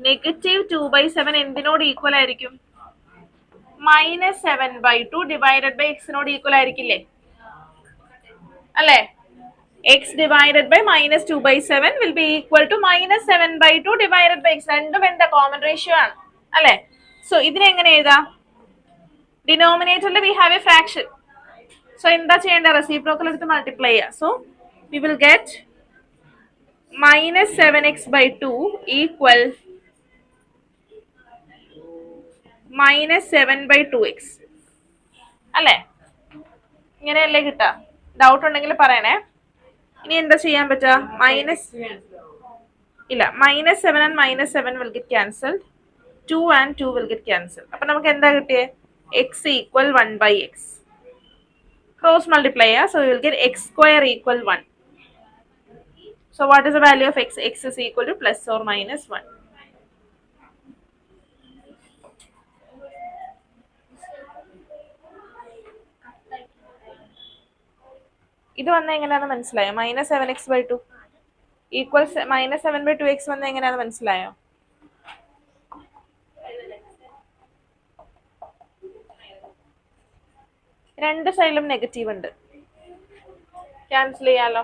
-2/7 എന്തിനോട് ഈക്വൽ ആയിരിക്കും? -7/2 ഡിവൈഡഡ് ബൈ എക്സിനോട് ഈക്വൽ ആയിരിക്കില്ലേ അല്ലെ. x divided by -2/7 will be equal to -7/2 divided by x. രണ്ടും എന്താ, കോമൺ റേഷ്യോ ആണ് അല്ലെ. സോ ഇതിനെ എങ്ങനെ എഴുതാം? ഡിനോമിനേറ്ററിൽ we have a fraction. So എന്താ ചെയ്യേണ്ട, റെസിപ്രോക്കൽ എടുത്ത് മൾട്ടിപ്ലൈ ചെയ്യുക. So we will get -7x/2 equal -7/2x അല്ലെ. ഇങ്ങനെയല്ലേ കിട്ടുക? ഡൗട്ട് ഉണ്ടെങ്കിൽ പറയണേ. ഇനി എന്താ ചെയ്യാൻ പറ്റുക? ഇല്ല, -7 and -7 will get cancelled. 2 and 2 will get cancelled. അപ്പൊ നമുക്ക് എന്താ കിട്ടിയേ? x equal 1/x. Cross multiply ചെയ്യാം. So we will get x² equal 1. So what is the value of x? X is equal to +or-1. ഇത് വന്ന എങ്ങനെയാണെന്ന് മനസ്സിലായോ? -7x/2 equal -7/2x വന്ന എങ്ങനെയാണെന്ന് മനസ്സിലായോ? രണ്ട് സൈഡിലും നെഗറ്റീവ് ഉണ്ട്, ക്യാൻസൽ ചെയ്യാലോ.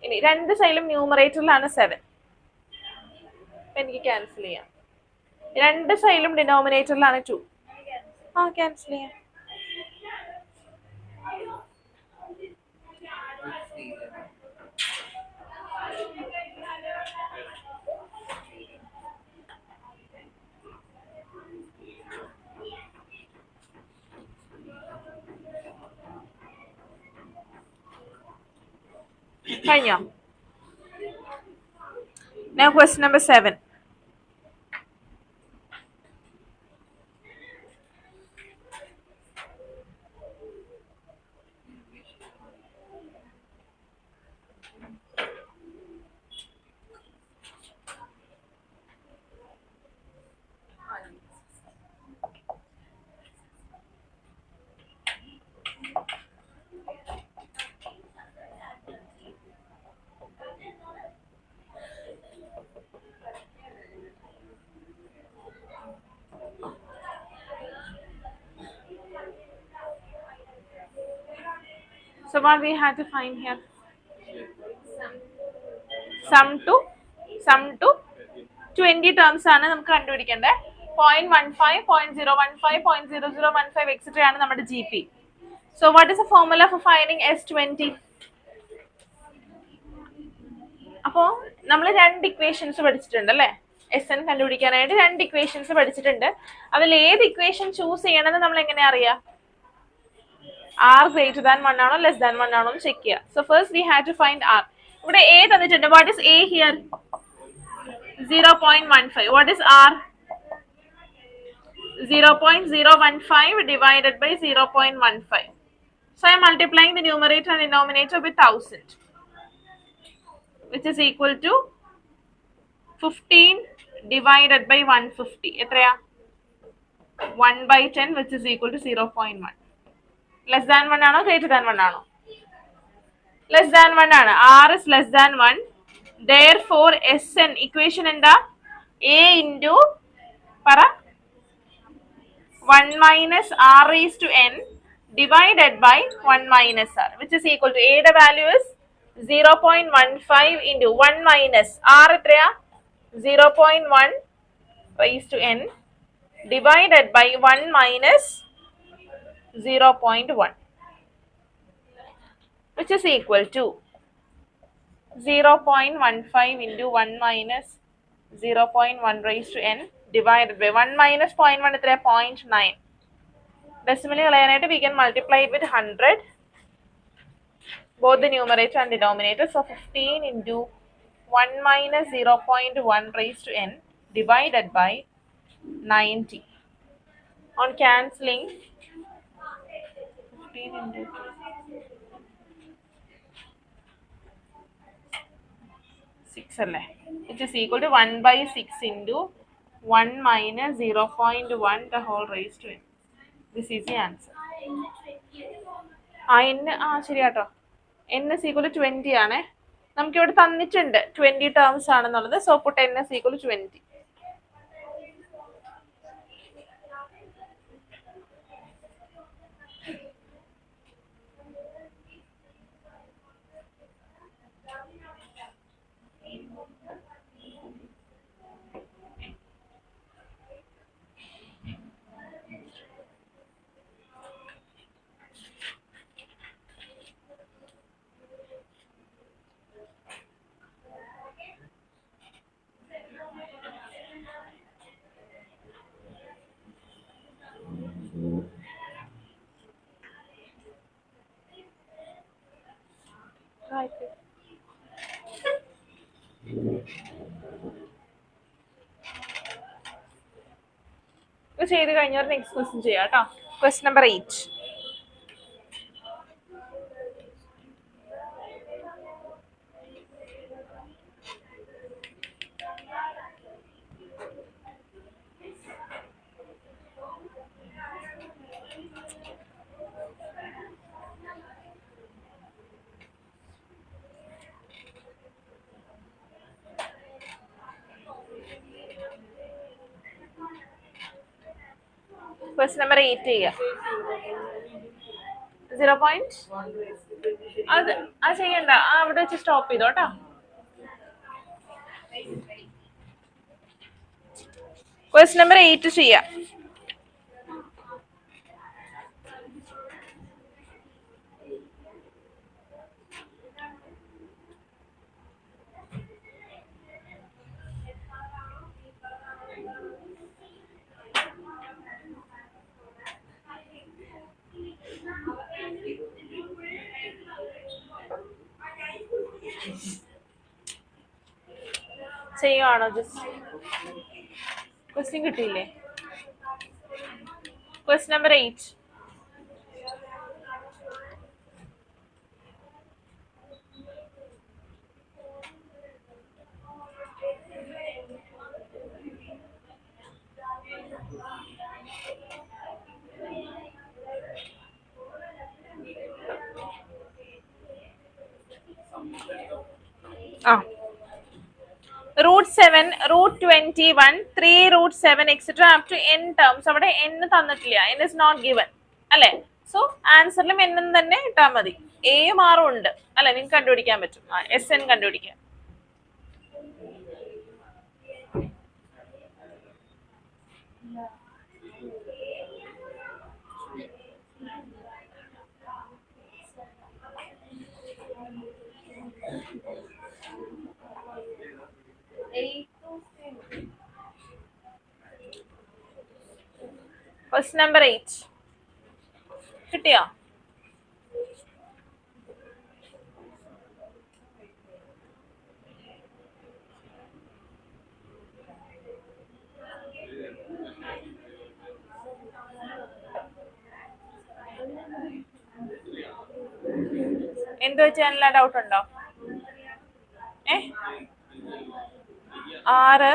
ഇനി രണ്ട് സൈഡിലും ന്യൂമറേറ്ററിലാണ് 7, എനിക്ക് ക്യാൻസൽ ചെയ്യാം. രണ്ട് സൈഡിലും ഡിനോമിനേറ്ററിലാണ് 2, ക്യാൻസൽ ചെയ്യാം. കഴിഞ്ഞോ? Now question number 7. So what we have to find here? Sum to 20 terms ആണ് നമുക്ക് കണ്ടുപിടിക്കേണ്ടത്. 0.15, 0.015, 0.0015, etc. ആണ് നമ്മുടെ GP. So what is the formula for finding S20? അപ്പോൾ നമ്മൾ രണ്ട് ഇക്വേഷൻസ് പഠിച്ചിട്ടുണ്ട് അല്ലേ? SN കണ്ടുപിടിക്കാനായിട്ട് രണ്ട് ഇക്വേഷൻസ് പഠിച്ചിട്ടുണ്ട്. അതിൽ ഏത് ഇക്വേഷൻ ചൂസ് ചെയ്യണമെന്ന് നമ്മൾ എങ്ങനെ അറിയാം? R greater than 1 ആണോ ലെസ് ദാൻ 1 ആണോ എന്ന് ചെക്ക് ചെയ്യുക. So first we have to find R. ഇവിടെ A തന്നിട്ടുണ്ട്. What is A here? 0.15. What is R? 0.015 divided by 0.15. So I am multiplying the numerator and denominator with 1000, which is equal to 15 divided by 150. എത്രയാ? 1/10, which is equal to 0.1. Less than 1 ആണോ greater than 1 ആണോ? Less than 1 ആണ്. R is less than 1. Therefore SN equation എന്താ? A into പറ 1 minus R raised to n divided by 1 minus R, which is equal to A യുടെ value is 0.15 into 1 minus R എത്രയാ? 0.1 raised to n divided by 1 minus 0.1, which is equal to 0.15 into 1 minus 0.1 raised to n divided by 1 minus 0.1 എത്രയാ? 0.9. Decimal കളയാനായിട്ട് we can multiply it with 100, both the numerator and denominator. So 15 into 1 minus 0.1 raised to n divided by 90. On cancelling, 15 into 6 അല്ലേ, which is equal to 1/6 into 1 minus 0.1 the whole raised to n. This is the answer. ശരിയാട്ടോ. n is equal to 20 ആണ്. നമുക്ക് ഇവിടെ തന്നിട്ടുണ്ട് 20 terms ആണെന്നുള്ളത്. So put n is equal to 20. ഇത് ചെയ്ത് കഴിഞ്ഞാൽ നെക്സ്റ്റ് ക്വസ്റ്റ്യൻ ചെയ്യാം കേട്ടോ. Question number 8. ക്വസ്റ്റ്യൻ നമ്പർ 8 ചെയ്യാം. 0 പോയിന്റ് അത് ചെയ്യണ്ട, അവിടെ വെച്ച് സ്റ്റോപ്പ് ചെയ്തോ കേട്ടോ. ക്വസ്റ്റ്യൻ നമ്പർ 8 ചെയ്യാം. ചെയ്യുവാണോ? ക്വസ്റ്റ്യൻ കിട്ടിയില്ലേ? Question number 8. √7, √21, 3√7 etc. up to n terms. അവിടെ n തന്നിട്ടില്ല, n is not given അല്ലേ? സോ ആൻസറിലും n തന്നെ ഇട്ടാൽ മതി. എയും ആറും ഉണ്ട് അല്ലെ, നിങ്ങൾക്ക് കണ്ടുപിടിക്കാൻ പറ്റും. എസ് എൻ കണ്ടുപിടിക്കാം. ക്വസ്റ്റ്യൻ നമ്പർ 8 കിട്ടിയോ? എന്ത് വെച്ചാൽ ഡൗട്ട് ഉണ്ടോ? 6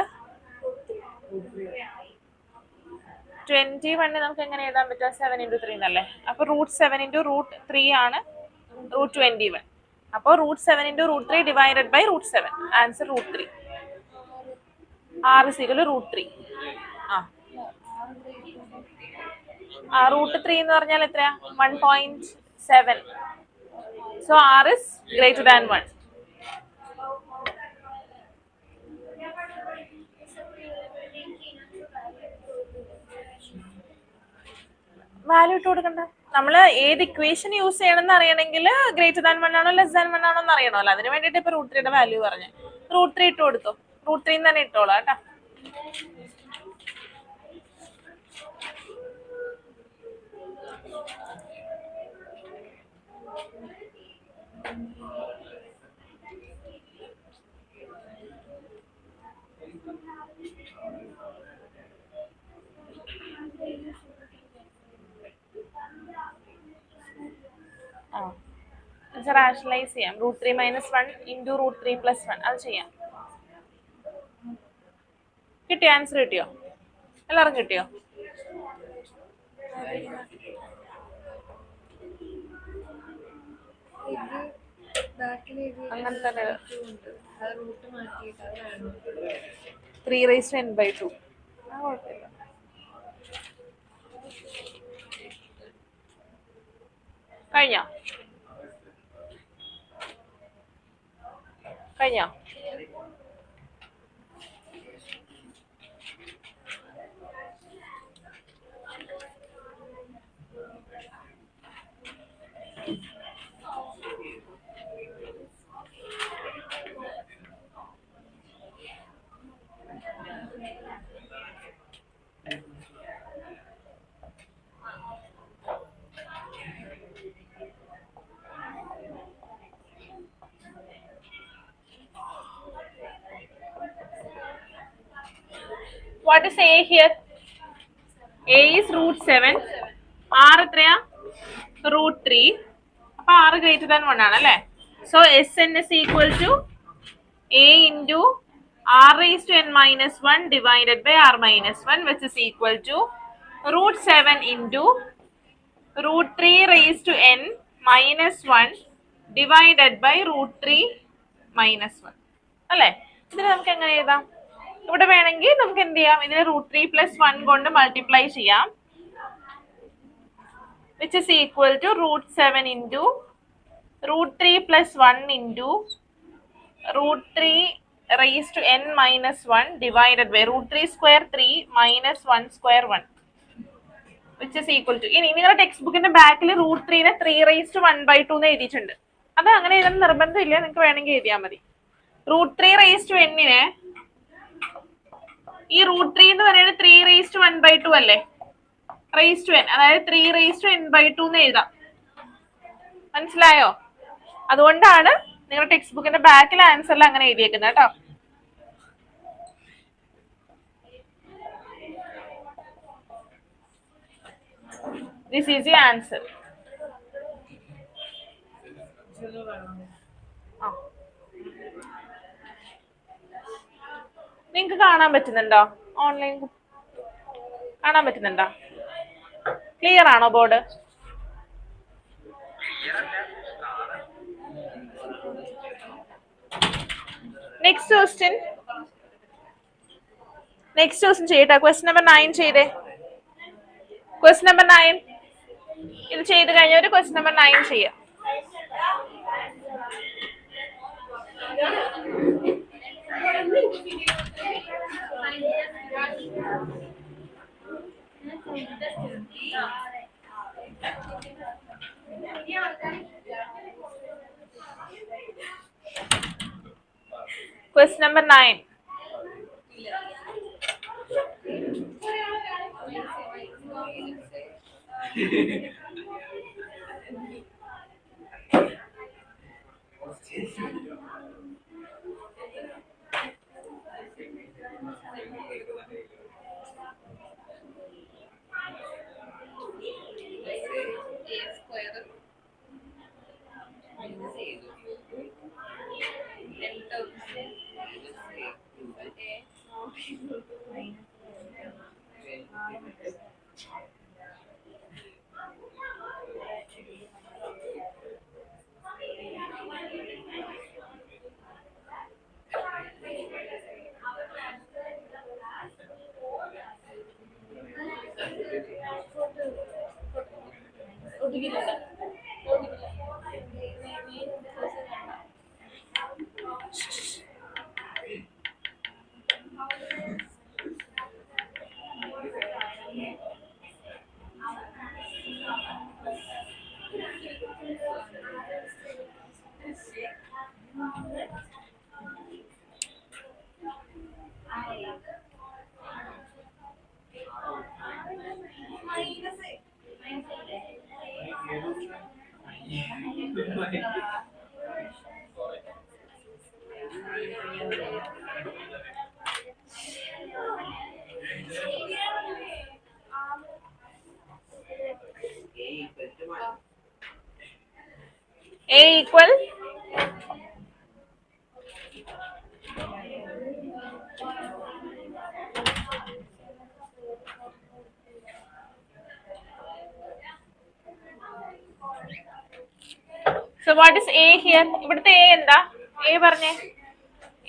21 നമുക്ക് എങ്ങനെ എഴുതാൻ പറ്റുക? 7 × 3 എന്നല്ലേ. അപ്പൊ √7 × √3 ആണ് √21. അപ്പോൾ √7 × √3 ഡിവൈഡഡ് ബൈ √7. ആൻസർ √3. R √3. √3 എന്ന് പറഞ്ഞാൽ എത്രയാ? 1.7. So R is greater than 1. Value ഇട്ട് കൊടുക്കണ്ട. നമ്മള് ഏത് ഇക്വേഷൻ യൂസ് ചെയ്യണമെന്ന് അറിയണമെങ്കിൽ ഗ്രേറ്റർ ദാൻ 1 ആണോ ലെസ് ദാൻ 1 ആണോ എന്ന് അറിയണമല്ലോ. അതിന് വേണ്ടിട്ട് ഇപ്പൊ √3യുടെ വാല്യൂ പറഞ്ഞു. √3 ഇട്ട് കൊടുത്തു. √3 തന്നെ ഇട്ടോളാം കേട്ടോ. റാഷണലൈസ് ചെയ്യാം. √3 - 1 × √3 + 1 അത് ചെയ്യാം. കിട്ടിയോ? ആൻസർ കിട്ടിയോ? എല്ലാവർക്കും കിട്ടിയോ? അങ്ങനത്തെ 3n/2 കുഴപ്പമില്ല. കഴിഞ്ഞോ? കഴിഞ്ഞോ? What is A here? A is √7. R എത്രയാ? √3. അപ്പൊ R greater than 1 ആണ് അല്ലേ. So Sn is equal to A into r⁻n−1 divided by r−1, which is equal to √7 into √3n−1 divided by √3−1 അല്ലേ. ഇതിന് നമുക്ക് എങ്ങനെ എഴുതാം? ഇവിടെ വേണമെങ്കിൽ നമുക്ക് എന്ത് ചെയ്യാം? ഇതിനെ √3 + 1 കൊണ്ട് മൾട്ടിപ്ലൈ ചെയ്യാം, which is equal to √7 into √3 + 1 into √3n−1 divided by √3² 3 - 1² 1, which is equal to. ഇനി നിങ്ങളുടെ ടെക്സ്റ്റ് ബുക്കിന്റെ ബാക്കിൽ √3നെ 3⁻1/2 എന്ന് എഴുതിയിട്ടുണ്ട്. അത് അങ്ങനെ എഴുതാൻ നിർബന്ധമില്ല, നിങ്ങൾക്ക് വേണമെങ്കിൽ എഴുതിയാൽ മതി. √3n-നെ ഈ √3 എന്ന് പറയുന്നത് 3⁻1/2 അല്ലേ, n, അതായത് 3n/2 എന്ന് എഴുതാം. മനസ്സിലായോ? അതുകൊണ്ടാണ് നിങ്ങളുടെ ടെക്സ്റ്റ് ബുക്കിന്റെ ബാക്കിൽ ആൻസറിൽ അങ്ങനെ എഴുതിയേക്കുന്നത് കേട്ടോ. This is the answer. നിങ്ങൾക്ക് കാണാൻ പറ്റുന്നുണ്ടോ? ഓൺലൈൻ കാണാൻ പറ്റുന്നുണ്ടോ? ക്ലിയർ ആണോ ബോർഡ്? നെക്സ്റ്റ് ക്വസ്റ്റ്യൻ ചെയ്യട്ടെ. ക്വസ്റ്റ്യൻ നമ്പർ 9 ചെയ്തേ. ക്വസ്റ്റ്യൻ നമ്പർ 9 ഇത് ചെയ്ത് കഴിഞ്ഞ ഒരു ക്വസ്റ്റ്യൻ നമ്പർ 9 ചെയ്യാം. Question number 9. A equal so what is A here? ഇവിടുത്തെ A എന്താ? A പറഞ്ഞേ.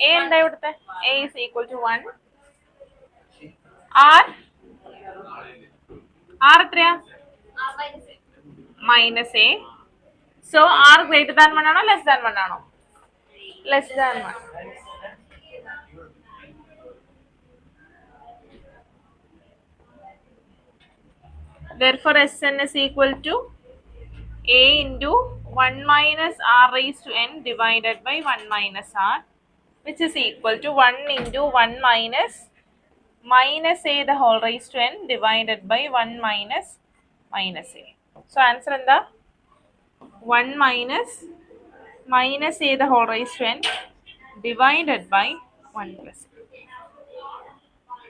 A എന്താ ഇവിടുത്തെ? A is equal to 1. R എത്രയാ? Minus A. So R greater than 1 ആണോ less than 1 ആണോ? Less than 1. Therefore Sn is equal to A into 1 minus R raised to n divided by 1 minus R, which is equal to 1 into 1 minus A the whole raised to n divided by 1 minus A. So answer എന്താ? 1 minus A the whole raised to n divided by 1 plus A.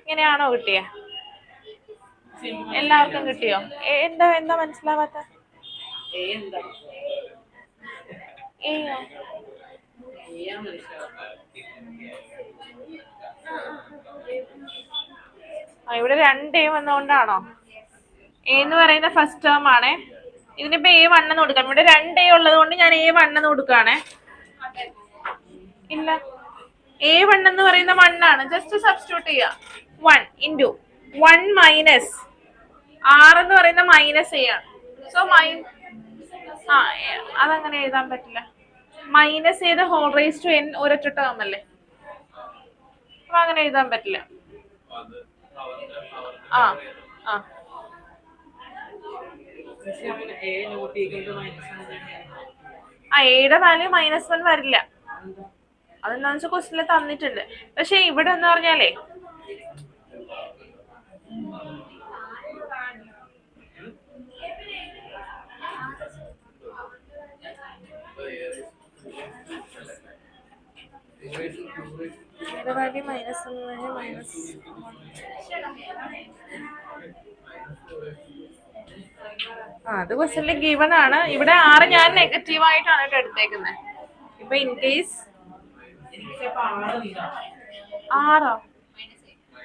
ഇങ്ങനെയാണോ കിട്ടിയേ? എല്ലാവർക്കും കിട്ടിയോ? എന്താ മനസ്സിലാവാത്ത? ഇവിടെ 2A വന്നുകൊണ്ടാണോ? A എന്ന് പറയുന്ന ഫസ്റ്റ് ടേം ആണ്. ഇതിനിപ്പോ A1 എന്ന് കൊടുക്കാം. ഇവിടെ 2A ഉള്ളത് കൊണ്ട് ഞാൻ A1 എന്ന് കൊടുക്കാണേ. ഇല്ല, A1 എന്ന് പറയുന്ന 1 ആണ്. ജസ്റ്റ് സബ്സ്റ്റിറ്റ്യൂട്ട് ചെയ്യാം. 1 into 1 മൈനസ് R എന്ന് പറയുന്ന മൈനസ് A ആണ്. സോ അതങ്ങനെ എഴുതാൻ പറ്റില്ല. മൈനസ് ചെയ്ത ഹോൾ റേസ് ടു n ഒരൊറ്റ ടേം അല്ലേ, അപ്പൊ അങ്ങനെ എഴുതാൻ പറ്റില്ല. എയുടെ വാല്യൂ -1 വരില്ല. അതെന്താന്ന് വെച്ചാൽ ക്വസ്റ്റിനിൽ തന്നിട്ടുണ്ട്. പക്ഷെ ഇവിടെ എന്ന് പറഞ്ഞാലേ വാല്യൂ അത് ക്വസ്റ്റ്യനിൽ ഗിവൺ ആണ്. ഇവിടെ 6 ഞാൻ നെഗറ്റീവ് ആയിട്ടാണ് എടുത്തേക്കുന്നത്. ഇപ്പൊ ഇൻ കേസ് 6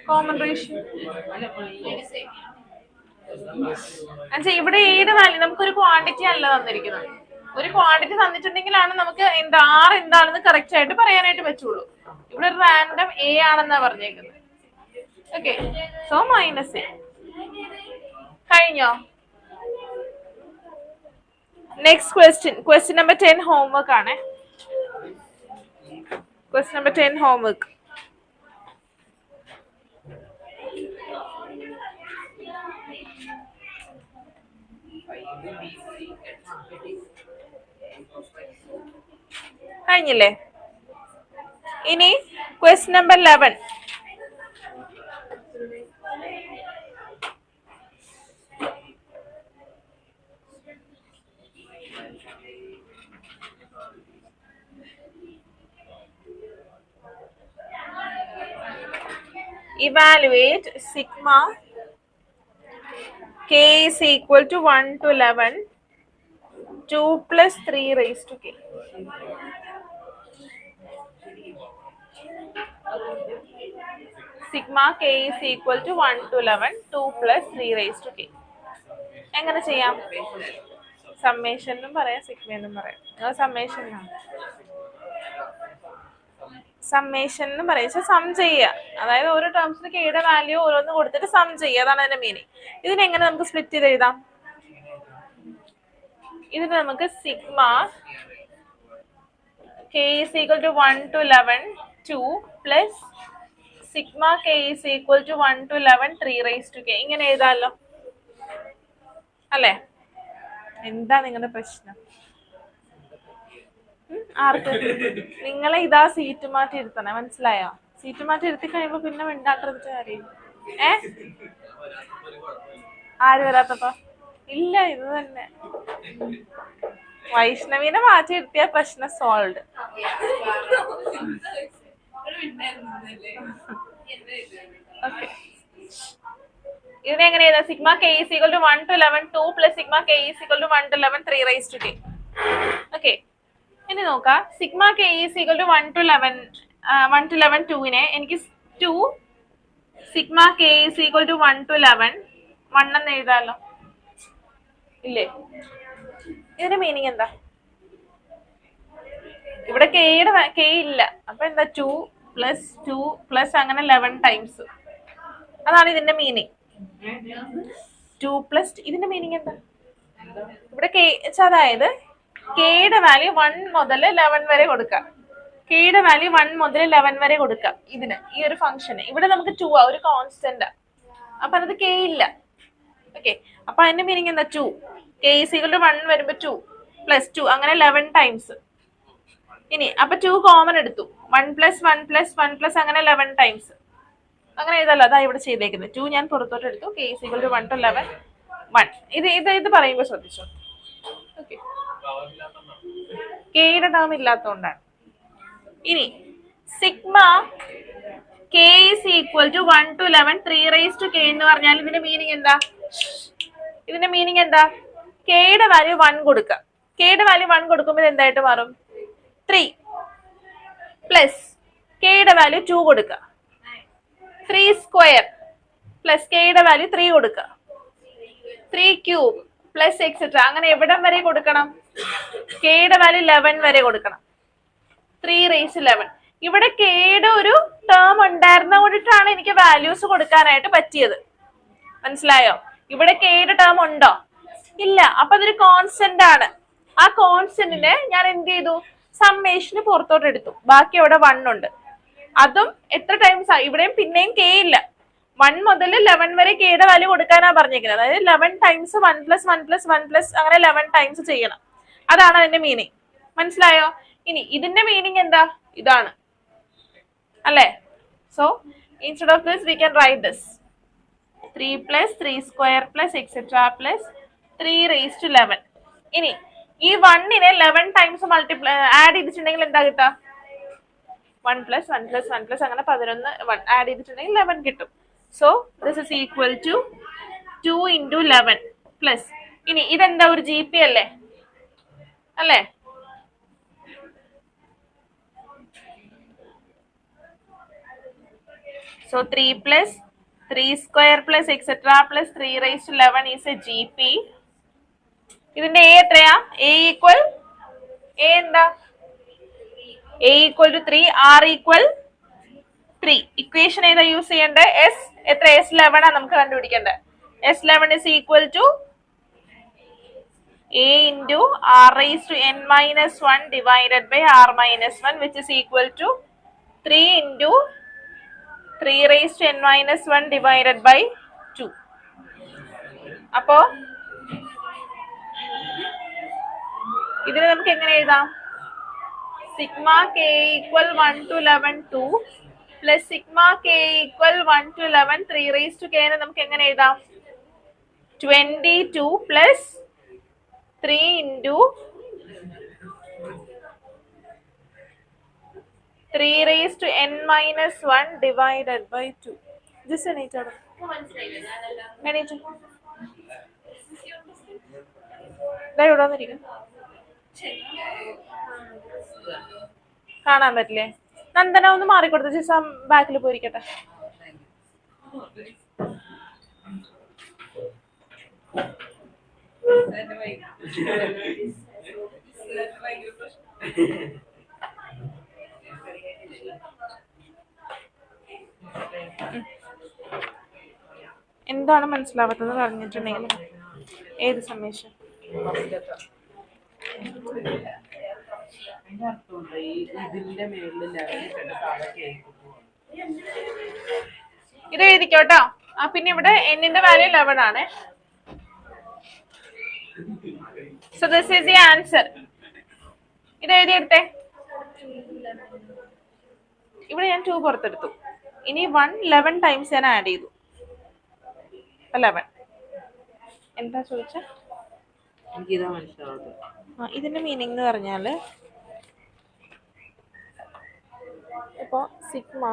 കോമൺ റേഷ്യോ ഇവിടെ ഏത് വാല്യൂ നമുക്കൊരു ക്വാണ്ടിറ്റി അല്ല തന്നിരിക്കുന്നത്. ഒരു ക്വാണ്ടിറ്റി തന്നിട്ടുണ്ടെങ്കിലാണ് നമുക്ക് R എന്താണെന്ന് കറക്റ്റ് ആയിട്ട് പറയാനായിട്ട് പറ്റുള്ളൂ. ഇവിടെ റാൻഡം A ആണെന്നാ പറഞ്ഞേക്കുന്നത്. Okay, so -A. കഴിഞ്ഞോ? നെക്സ്റ്റ് ക്വസ്റ്റ്യൻ നമ്പർ 10 ഹോംവർക്ക് ആണ്. Question number 10 homework. കഴിഞ്ഞില്ലേ? ഇനി question number 11. Evaluate sigma k is equal to 1 to 11, 2 plus 3 raised to k. Sigma k is equal to 1 to 11, 2 plus 3 raised to k. എങ്ങനെ ചെയ്യാം? Summation എന്നും പറയാം, sigma എന്നും പറയാം. Summation summation എന്ന് പറയുക സം ചെയ്യുക, അതായത് ഓരോ ടേംസിന് കെയുടെ വാല്യൂ ഓരോന്ന് കൊടുത്തിട്ട് സം ചെയ്യുക, അതാണ് അതിന്റെ മീനിങ്. ഇതിനെങ്ങനെ നമുക്ക് സ്പ്ലിറ്റ് ചെയ്ത് എഴുതാം? ഇതിന് നമുക്ക് sigma k is equal to 1 to 11 2 plus sigma k is equal to 1 to 11 3 raised to k ഇങ്ങനെ എഴുതാമല്ലോ അല്ലേ? എന്താ നിങ്ങളുടെ പ്രശ്നം? ആർക്ക്? നിങ്ങളെ ഇതാ സീറ്റ് മാറ്റി ഇരുത്തണേ, മനസ്സിലായോ? സീറ്റ് മാറ്റി ഇരുത്തി കഴിയുമ്പോ പിന്നെ മിണ്ടാട്ടത് കാര്യം. ആര് വരാത്തപ്പോ? ഇല്ല, ഇത് തന്നെ. വൈഷ്ണവിനെ മാറ്റി ഇരുത്തിയ പ്രശ്നം സോൾവ്. ഓക്കെ, ഇതിനെങ്ങനെ എഴുതാം? Sigma k is equal to 1 to 11 2 plus sigma k is equal to 1 to 11 3 raised to k. Okay, ഇനി നോക്കാം. Sigma k is equal to 1 to 11 2നെ എനിക്ക് 2 sigma k is equal to 1 to 11 1 എന്ന് എഴുതാമല്ലോ, ഇല്ലേ? ഇതിന്റെ meaning എന്താ? ഇവിടെ k ഇല്ല, അപ്പൊ എന്താ 2 പ്ലസ് 2 പ്ലസ് അങ്ങനെ 11 ടൈംസ്. അതാണ് ഇതിന്റെ മീനിങ്. 2 പ്ലസ് ഇതിന്റെ മീനിങ് എന്താ? ഇവിടെ k, അതായത് kയുടെ വാല്യൂ 1 മുതൽ 11 വരെ കൊടുക്കാം. kയുടെ വാല്യൂ 1 മുതൽ 11 വരെ കൊടുക്കാം ഇതിന്, ഈ ഒരു ഫംഗ്ഷന്. ഇവിടെ നമുക്ക് 2 ആ, ഒരു കോൺസ്റ്റന്റ്. അപ്പൊ അത് k ഇല്ല. ഓക്കെ, അപ്പൊ അതിന്റെ മീനിങ് എന്താ? 2 k is equal to 1 വരുമ്പോ 2 പ്ലസ് 2 അങ്ങനെ 11 ടൈംസ്. ഇനി അപ്പൊ 2 കോമൺ എടുത്തു, 1 പ്ലസ് 1 പ്ലസ് 1 പ്ലസ് അങ്ങനെ 11 ടൈംസ്. അങ്ങനെ എഴുതല്ലോ, അതാ ഇവിടെ ചെയ്തേക്കുന്നത്. 2 ഞാൻ പുറത്തോട്ട് എടുത്തു, k is equal to 1 to 11 1. ഇത് പറയുമ്പോ ശ്രദ്ധിച്ചോ. ഓക്കെ, കെയുടെ ടേം ഇല്ലാത്തതുകൊണ്ടാണ്. ഇനി sigma k is equal to 1 to 11 3 raised to k എന്ന് പറഞ്ഞാൽ ഇതിന്റെ മീനിങ് എന്താ? ഇതിന്റെ മീനിങ് എന്താ? കെയുടെ വാല്യൂ 1 കൊടുക്കുക. കെയുടെ വാല്യൂ 1 കൊടുക്കുമ്പോൾ എന്തായിട്ട് മാറും? 3 പ്ലസ് കെയുടെ വാല്യൂ 2 കൊടുക്കുക. 3 സ്ക്വയർ പ്ലസ് കെയുടെ വാല്യൂ 3 കൊടുക്കുക. 3 ക്യൂബ് പ്ലസ് എക്സെട്ര അങ്ങനെ എവിടം വരെ കൊടുക്കണം? കെയുടെ വാല്യൂ 11 വരെ കൊടുക്കണം. 3 raised to 11. ഇവിടെ കെയുടെ ഒരു ടേം ഉണ്ടായിരുന്ന കൊണ്ടിട്ടാണ് എനിക്ക് വാല്യൂസ് കൊടുക്കാനായിട്ട് പറ്റിയത്, മനസ്സിലായോ? ഇവിടെ കെയുടെ ടേം ഉണ്ടോ? ഇല്ല. അപ്പൊ അതൊരു കോൺസ്റ്റന്റ് ആണ്. ആ കോൺസ്റ്റന്റിനെ ഞാൻ എന്ത് ചെയ്തു? സമ്മേഷന് പുറത്തോട്ട് എടുത്തു. ബാക്കി അവിടെ 1 ഉണ്ട്. അതും എത്ര ടൈംസ് ആ? ഇവിടെയും പിന്നെയും k ഇല്ല. 1 മുതൽ 11 വരെ കെയുടെ വാല്യൂ കൊടുക്കാനാ പറഞ്ഞിരിക്കുന്നത്. അതായത് 11 ടൈംസ് 1 പ്ലസ് 1 പ്ലസ് 1 പ്ലസ് അങ്ങനെ 11 ടൈംസ് ചെയ്യണം. അതാണ് അതിന്റെ മീനിങ്, മനസ്സിലായോ? ഇനി ഇതിന്റെ മീനിങ് എന്താ? ഇതാണ് അല്ലേ? So instead of this we can write this 3 plus 3 square plus etc plus 3 raised to 11. ഇനി ഈ 1നെ 11 ടൈംസ് മൾട്ടിപ്ലൈ ആഡ് ചെയ്തിട്ടുണ്ടെങ്കിൽ എന്താ കിട്ടുക? 1 plus 1 plus 1 plus അങ്ങനെ 11 ആഡ് ചെയ്തിട്ടുണ്ടെങ്കിൽ 11 കിട്ടും. So this is equal to 2 into 11 plus, ഇനി ഇതെന്താ? ഒരു ജി പി അല്ലേ? അല്ലേ? So 3 plus 3 square plus etc plus 3 raised to 11 is a GP. ഇതിന്റെ a എത്രയാ? a equal a എന്താ? a equal to 3, r equal 3. Equation ഏതാ യൂസ് ചെയ്യേണ്ടത്? s എത്ര? s11 ആ നമുക്ക് കണ്ടുപിടിക്കേണ്ടത്. s11 is equal to a into r raised to n minus 1 divided by r minus 1 which is equal to 3 into 3 raised to n minus 1 divided by 2. അപ്പോ ഇതിനെ നമുക്ക് എങ്ങനെ എഴുതാം? Sigma K equal 1 to 11 2 plus sigma K equal 1 to 11 3 raise to K നെ നമുക്ക് എങ്ങനെ എഴുതാം? 22 plus 3 into 3 raised to n minus 1 divided by 2. Just എണീറ്റോടെ. എണീറ്റു. ഇവിടെ വന്നിരിക്കും. കാണാൻ പറ്റില്ലേ? നന്ദന ഒന്ന് മാറിക്കൊടുത്തു. ജിസ ബാക്കിൽ പോയിരിക്കട്ടെ. എന്താണ് മനസ്സിലാവാത്തത് പറഞ്ഞിട്ടുണ്ടെങ്കിൽ ഏത് സമ്മേഷൻ? ഇത് എഴുതിക്കോട്ടോ. പിന്നെ ഇവിടെ എന്നിന്റെ വാല്യൂ 11 ആണ്. So this is the answer. ഇത് എഴുതിയെടുത്തേ. ഇവിടെ ഞാൻ 2 പുറത്തെടുത്തു. ഇനി 1 11 ടൈംസ് ഞാൻ ആഡ് ചെയ്തു. 11. എന്താ ചോദിച്ച? ഇതിന്റെ മീനിങ് എന്ന് പറഞ്ഞാല് ഇപ്പോ sigma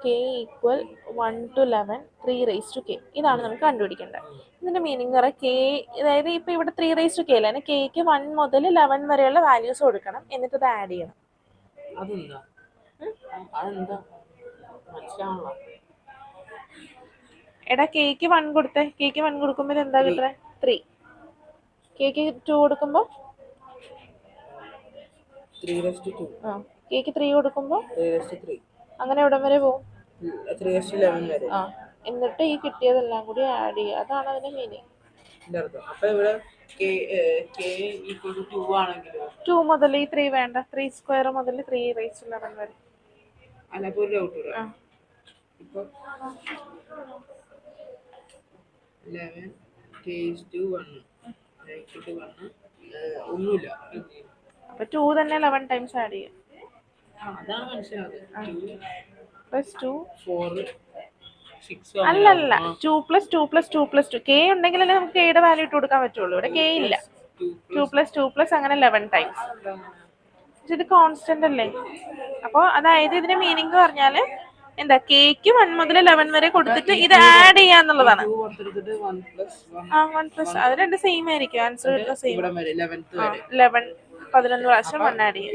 K equal 1 to 11 3 raise to K, ഇതാണ് നമുക്ക് കണ്ടുപിടിക്കേണ്ടത്. ഇതിന്റെ മീനിങ് പറയാം കെ, അതായത് ഇപ്പൊ ഇവിടെ 3 റേസ് ടു കെ അല്ലേ, കെക്ക് 1 മുതൽ 11 വരെയുള്ള വാല്യൂസ് കൊടുക്കണം, എന്നിട്ട് ഇത് ആഡ് ചെയ്യണം. എടാ കേക്ക് 1 കൊടുത്തേ. കേക്ക് 1 കൊടുക്കുമ്പോ എന്താ കിട്ടേ? 3. കേക്ക് 2 കൊടുക്കുമ്പോ കേക്ക് 3 കൊടുക്കുമ്പോ അങ്ങനെ എവിടം വരെ പോകും? എന്നിട്ട് ഈ കിട്ടിയതെല്ലാം കൂടി ആഡ് ചെയ്യുക. അതാണ് അതിന്റെ മീനിങ്. 2 മുതൽ ഈ 3 വേണ്ട, 3 സ്ക്വയർ മുതൽ 3 റേസ് ടു 11 വരെ. അപ്പൊ 2 തന്നെ 11 ടൈംസ് ആഡ് ചെയ്യാം. അല്ലല്ല, 2 + 2 + 2 + 2 കെ ഉണ്ടെങ്കിലല്ലേ നമുക്ക് കെയുടെ വാല്യൂ ഇട്ട് കൊടുക്കാൻ പറ്റുള്ളൂ. ഇവിടെ കെ ഇല്ല. 2 + 2 + അങ്ങനെ 11 ടൈംസ്. ഇത് കോൺസ്റ്റന്റ് അല്ലേ? അപ്പൊ അതായത് ഇതിന്റെ മീനിങ് പറഞ്ഞാല് എന്താ, കേക്ക് 1 മുതൽ 11 വരെ കൊടുത്തിട്ട് ഇത് ആഡ് ചെയ്യാന്നുള്ളതാണ്. 1 + അത് രണ്ട് സെയിം ആയിരിക്കും. ആൻസർ കിട്ടുന്ന സെയിം. 11 11 പ്രാവശ്യം 1 ആഡ് ചെയ്യും.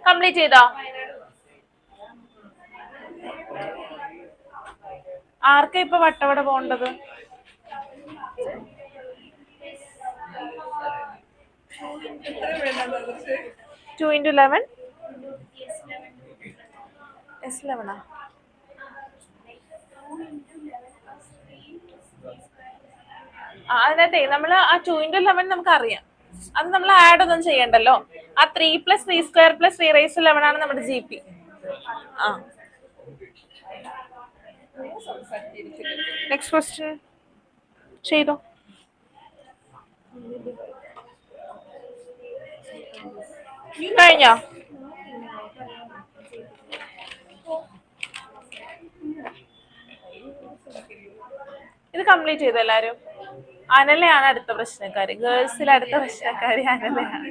കംപ്ലീറ്റ് ചെയ്തോ? ആർക്കാ ഇപ്പൊ വട്ടവട പോണ്ടത്? 2 × 11 S11. അതിനകത്തെ നമ്മൾ ആ 2 × 11 നമുക്ക് അറിയാം. അത് നമ്മൾ ആഡ് ഒന്നും ചെയ്യണ്ടല്ലോ. ആ 3 + 3² + 3 റേസ് ടു 11 ആണ് നമ്മുടെ ജി പി. നെക്സ്റ്റ് ക്വസ്റ്റ്യൻ ചെയ്തോ. കഴിഞ്ഞോ? ഇത് കംപ്ലീറ്റ് ചെയ്തോ എല്ലാരും? അനലയാണ് അടുത്ത പ്രശ്നക്കാരി. ഗേൾസിൽ അടുത്ത പ്രശ്നക്കാരി അനലയാണ്.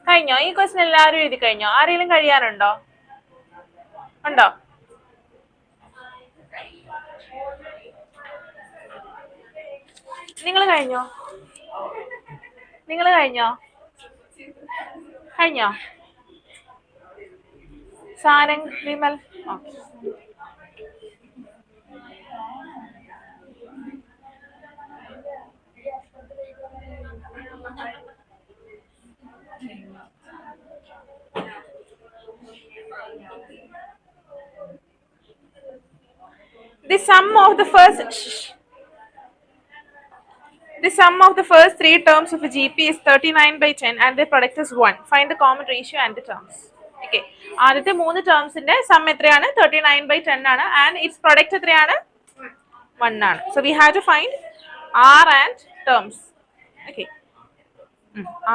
കഴിഞ്ഞോ? ഈ ക്വസ്റ്റ്യൻ എല്ലാവരും എഴുതി കഴിഞ്ഞോ? ആരെങ്കിലും കഴിയാനുണ്ടോ? ഉണ്ടോ? നിങ്ങൾ കഴിഞ്ഞോ? കഴിഞ്ഞോ? Sarang, Vimal? The sum of the first 3 terms of a GP is 39/10 and the product is 1. Find the common ratio and the terms. Okay, ആദ്യത്തെ 3 ടേംസിന്റെ സം എത്രയാണ്? 39/10 ആണ്. ആൻഡ് ഇറ്റ്സ് പ്രൊഡക്റ്റ് എത്രയാണ്? 1 ആണ്. So we have to find R and terms. Okay,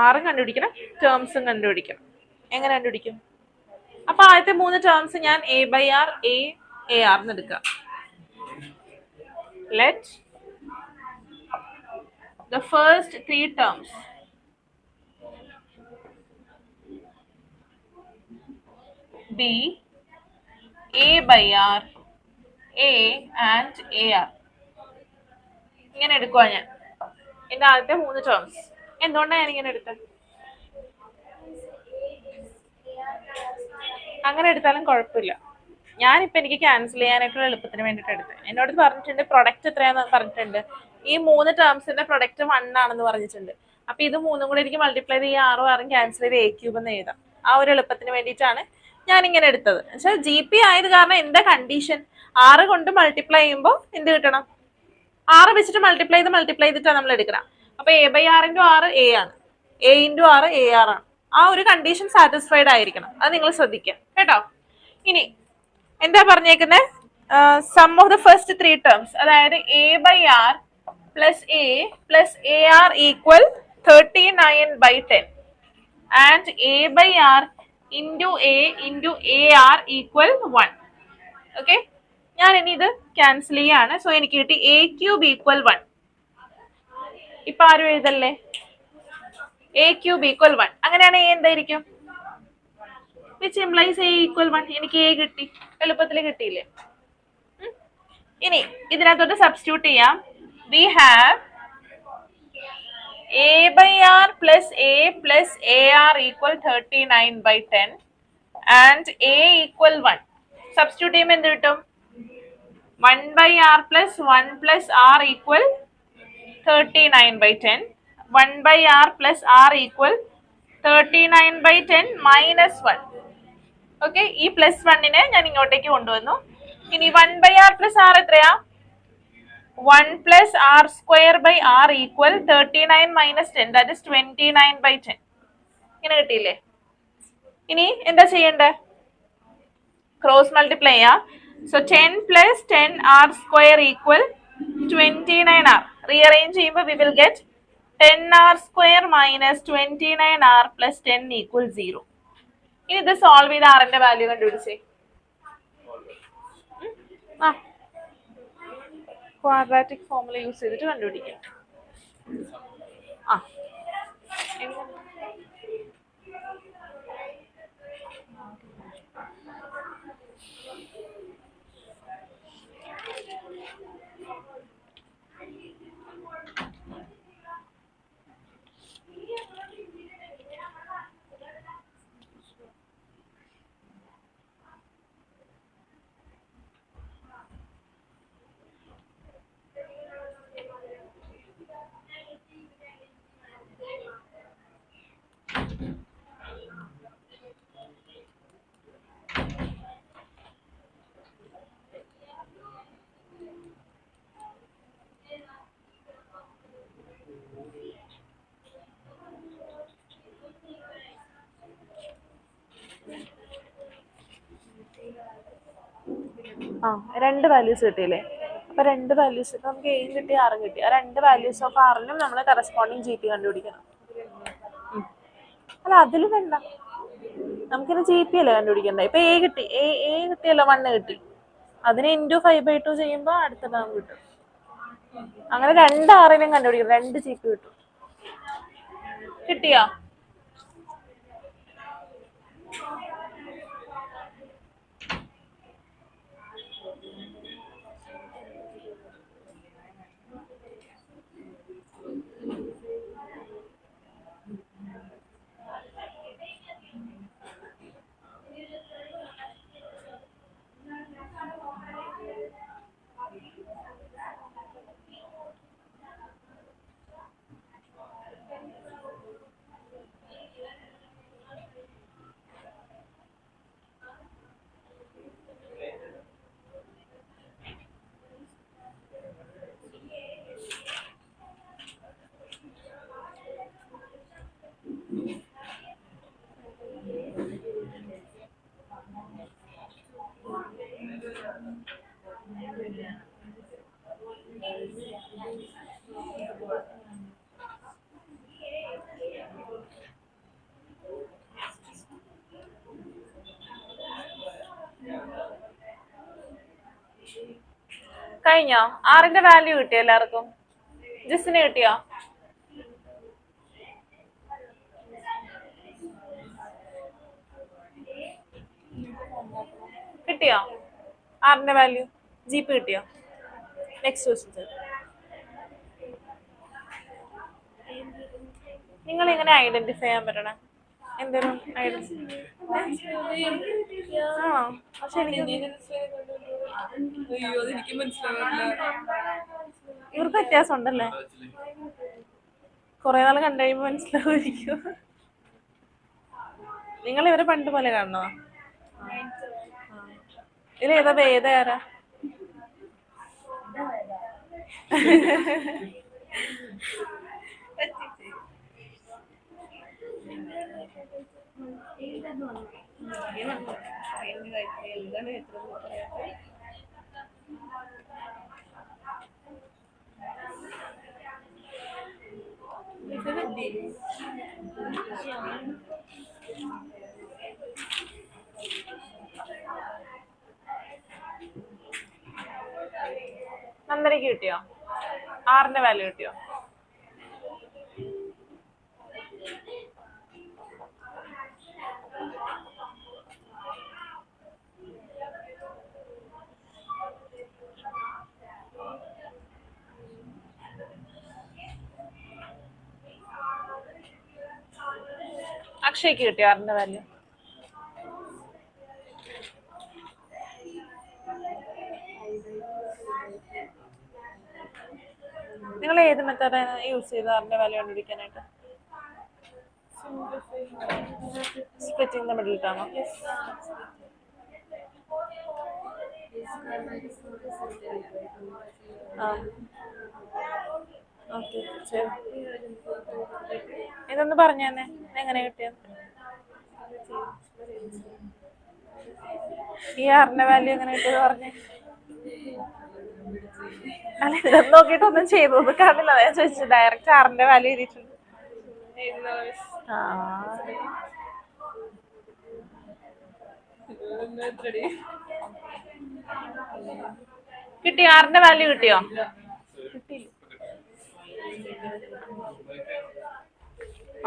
ആറും കണ്ടുപിടിക്കണം, ടേംസും കണ്ടുപിടിക്കണം. എങ്ങനെ കണ്ടുപിടിക്കും? അപ്പൊ ആദ്യത്തെ 3 ടേംസ് ഞാൻ a/r a/r എന്ന് എടുക്കാം. Let the first 3 terms be a/r a and ar. ഇങ്ങനെ എടുക്കുക ഞാൻ എന്റെ ആദ്യത്തെ 3 ടേംസ്. എന്തുകൊണ്ടാണ് ഞാൻ ഇങ്ങനെ എടുത്തത്? അങ്ങനെ എടുത്താലും കുഴപ്പമില്ല. ഞാനിപ്പോ എനിക്ക് ക്യാൻസൽ ചെയ്യാനായിട്ടുള്ള എളുപ്പത്തിന് വേണ്ടിയിട്ട് എടുത്തത്. എന്നോട് പറഞ്ഞിട്ടുണ്ട് പ്രൊഡക്റ്റ് എത്രയാന്ന് പറഞ്ഞിട്ടുണ്ട്. ഈ 3 ടേംസിന്റെ പ്രൊഡക്റ്റ് 1 ആണെന്ന് പറഞ്ഞിട്ടുണ്ട്. അപ്പൊ ഇത് 3 കൂടെ എനിക്ക് മൾട്ടിപ്ലൈ ചെയ്ത് 6 ക്യാൻസൽ ചെയ്ത് a³ എന്ന് എഴുതാം. ആ ഒരു എളുപ്പത്തിന് വേണ്ടിയിട്ടാണ് ഞാൻ ഇങ്ങനെ എടുത്തത്. പക്ഷെ GP ആയത് കാരണം എന്താ കണ്ടീഷൻ? 6 കൊണ്ട് മൾട്ടിപ്ലൈ ചെയ്യുമ്പോൾ എന്ത് കിട്ടണം? 6 വെച്ചിട്ട് മൾട്ടിപ്ലൈ ചെയ്തിട്ടാണ് നമ്മൾ എടുക്കണം. അപ്പൊ a/r × r a ആണ്, a × r ar ആണ്. ആ ഒരു കണ്ടീഷൻ സാറ്റിസ്ഫൈഡ് ആയിരിക്കണം. അത് നിങ്ങൾ ശ്രദ്ധിക്കുക കേട്ടോ. ഇനി എന്താ പറഞ്ഞേക്കുന്നത്? Sum of the first 3 terms, അതായത് a/r plus a plus ar equal 39/10 and a/r into a into ar equal 1. Okay, ഞാൻ ഇനി ഇത് ക്യാൻസൽ ചെയ്യാണ്. സോ എനിക്ക് കിട്ടി a³ equal 1. ഇപ്പൊ ആരും എഴുതല്ലേ? a³ equal 1. അങ്ങനെയാണ് a എന്തായിരിക്കും? which implies a equal 1. എനിക്ക് a കിട്ടി, എളുപ്പത്തിൽ കിട്ടിയില്ലേ? ഇനി ഇതിനകത്തോട്ട് സബ്സ്റ്റിറ്റ്യൂട്ട് ചെയ്യാം. we have a/r plus a plus ar equal 39/10 and a equal 1. Substitute ചെയ്യുമ്പോൾ എന്ത് കിട്ടും? 1/r plus 1 plus r equal 39/10. 1/r plus r equal 39/10 minus 1. Okay, ഈ പ്ലസ് 1നെ ഞാൻ ഇങ്ങോട്ടേക്ക് കൊണ്ടുവന്നു. ഇനി 1/r plus r എത്രയാ? 1 plus r square by r equal 39 minus 10, that is 29/10. ഇങ്ങനെ കിട്ടിയില്ലേ? ഇനി എന്താ ചെയ്യണ്ടേ? ക്രോസ് മൾട്ടിപ്ലൈ ചെയ്യാ. So 10 plus 10r square equal 29r. Rearrange ചെയ്യുമ്പോൾ we will get 10r square minus 29r plus 10 equal 0. ഇനി ഇത് സോൾവ് ചെയ്ത് ആറിന്റെ വാല്യൂ കണ്ടുപിടിച്ചേ. ക്വാഡ്രാറ്റിക് ഫോർമുല യൂസ് ചെയ്തിട്ട് കണ്ടുപിടിക്കാം. രണ്ട് വാല്യൂസ് കിട്ടിയില്ലേ? അപ്പൊ രണ്ട് വാല്യൂസ് ഇപ്പൊ നമുക്ക് എയും കിട്ടി ആറും കിട്ടി. ആ രണ്ട് വാല്യൂസ് ഓഫ് ആറിനും നമ്മൾ കറസ്പോണ്ടിങ് GP കണ്ടുപിടിക്കണം. അല്ല, അതിലും വേണ്ട, നമുക്കിത് GP അല്ലേ കണ്ടുപിടിക്കണ്ടേ? ഇപ്പൊ എ കിട്ടി, എ കിട്ടിയല്ലോ, 1 കിട്ടി. അതിനെ ഇൻറ്റു 5/2 ചെയ്യുമ്പോ അടുത്ത ടേം കിട്ടും. അങ്ങനെ 2 ആറിനും കണ്ടുപിടിക്കണം, 2 GP കിട്ടും. കിട്ടിയോ? കഴിഞ്ഞോ? ആറിന്റെ വാല്യൂ കിട്ടിയോ എല്ലാവർക്കും? ജിസിന് കിട്ടിയോ? കിട്ടിയോ? ആറിന്റെ വാല്യൂ ജീപ്പ് കിട്ടിയോ? Next question. നിങ്ങൾ എങ്ങനെ ഐഡന്റിഫൈ ചെയ്യാൻ പറ്റണേ? എന്തൊരു ഇവർക്ക് വ്യത്യാസം ഉണ്ടല്ലേ? കൊറേ നാൾ കണ്ടു കഴിയുമ്പോ മനസ്സിലാവുമായിരിക്കും. നിങ്ങൾ ഇവരെ പണ്ട് പോലെ കാണണോ? ഇതിലേതാ ഭേദ ആരാ? നന്ദനയ്ക്ക് കിട്ടിയോ? ആറിന്റെ വാല്യൂ കിട്ടിയോ? അക്ഷയ്ക്ക് കിട്ടിയോ ആറിന്റെ വാല്യൂ? നിങ്ങൾ ഏത് മെത്തേഡാണ് യൂസ് ചെയ്ത് ആറിന്റെ വാല്യൂ കണ്ടുപിടിക്കാനായിട്ട്? Splitting the middle term. Okay ശരി. ഇതൊന്ന് പറഞ്ഞു തന്നെ എങ്ങനെ കിട്ടിയത്? ഈ ആറിന്റെ വാല്യൂ എങ്ങനെ കിട്ടിയത് പറഞ്ഞേ? അല്ല ഇതൊന്നും നോക്കിട്ടൊന്നും ചെയ്തു കാണില്ല. ഞാൻ ചോദിച്ചു ഡയറക്റ്റ് ആറിന്റെ വാല്യൂ എഴുതിയിട്ടുണ്ട്. കിട്ടിയോ? ആറിന്റെ വാല്യൂ കിട്ടിയോ?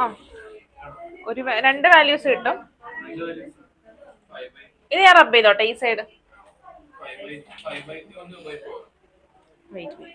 ആ ഒരു രണ്ട് വാല്യൂസ് കിട്ടും. ഇത് ഞാൻ റബ്ബ് ചെയ്തോട്ടെ ഈ side. Wait.